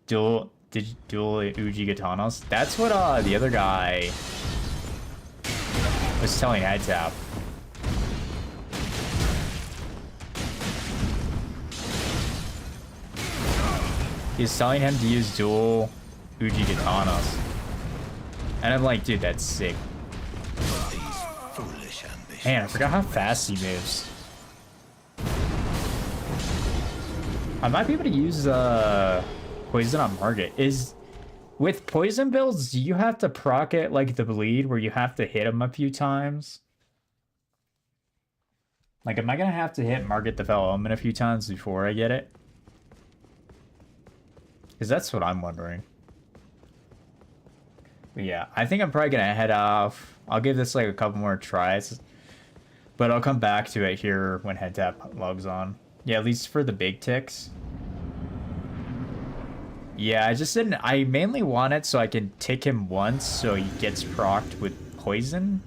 Dual Uji Katanas? That's what the other guy was telling Head Tap. He's telling him to use dual Uji Katanas. And I'm like, dude, that's sick. Man, I forgot how fast he moves. I might be able to use poison on Margit. With poison builds, do you have to proc it like the bleed where you have to hit him a few times? Like, am I gonna have to hit Margit the Fell Omen a few times before I get it? Because that's what I'm wondering. But yeah, I think I'm probably gonna head off. I'll give this like a couple more tries. But I'll come back to it here when Head Tap logs on. Yeah, at least for the big ticks. Yeah, I just didn't... I mainly want it so I can tick him once so he gets procced with poison.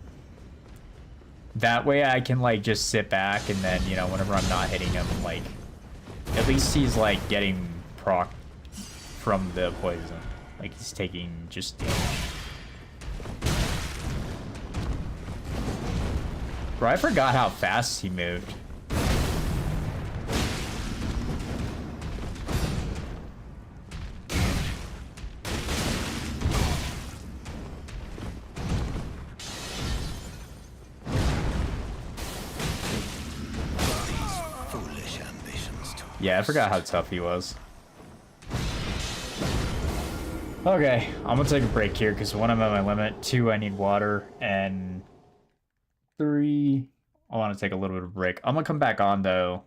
That way I can, like, just sit back and then, you know, whenever I'm not hitting him, like... At least he's, like, getting procced from the poison. Like, he's taking just damage. Bro, I forgot how fast he moved. Yeah, I forgot how tough he was. Okay, I'm gonna take a break here because 1, I'm at my limit, 2, I need water, and 3, I want to take a little bit of a break. I'm gonna come back on though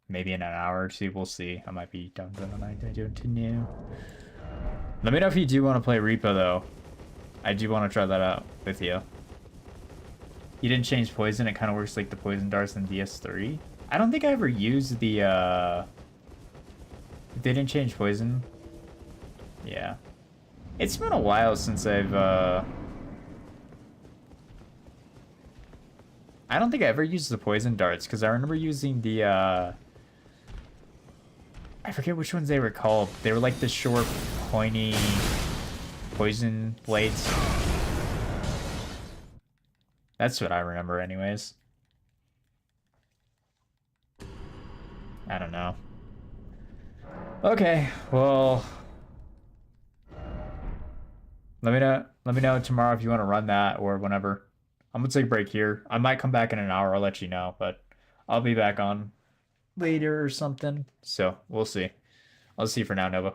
maybe in an hour or two. We'll see. I might be done for the night. I don't know. Let me know if you do want to play Repo, though. I do want to try that out with you. You didn't change poison. It kind of works like the poison darts in DS3. I don't think I ever used the, They didn't change poison. Yeah. It's been a while since I've, I don't think I ever used the poison darts, because I remember using the, I forget which ones they were called. They were like the short, pointy poison blades. That's what I remember anyways. I don't know. Okay, well, let me know tomorrow if you want to run that or whenever. I'm gonna take a break here. I might come back in an hour, I'll let you know, but I'll be back on later or something. So we'll see. I'll see you for now, Nova.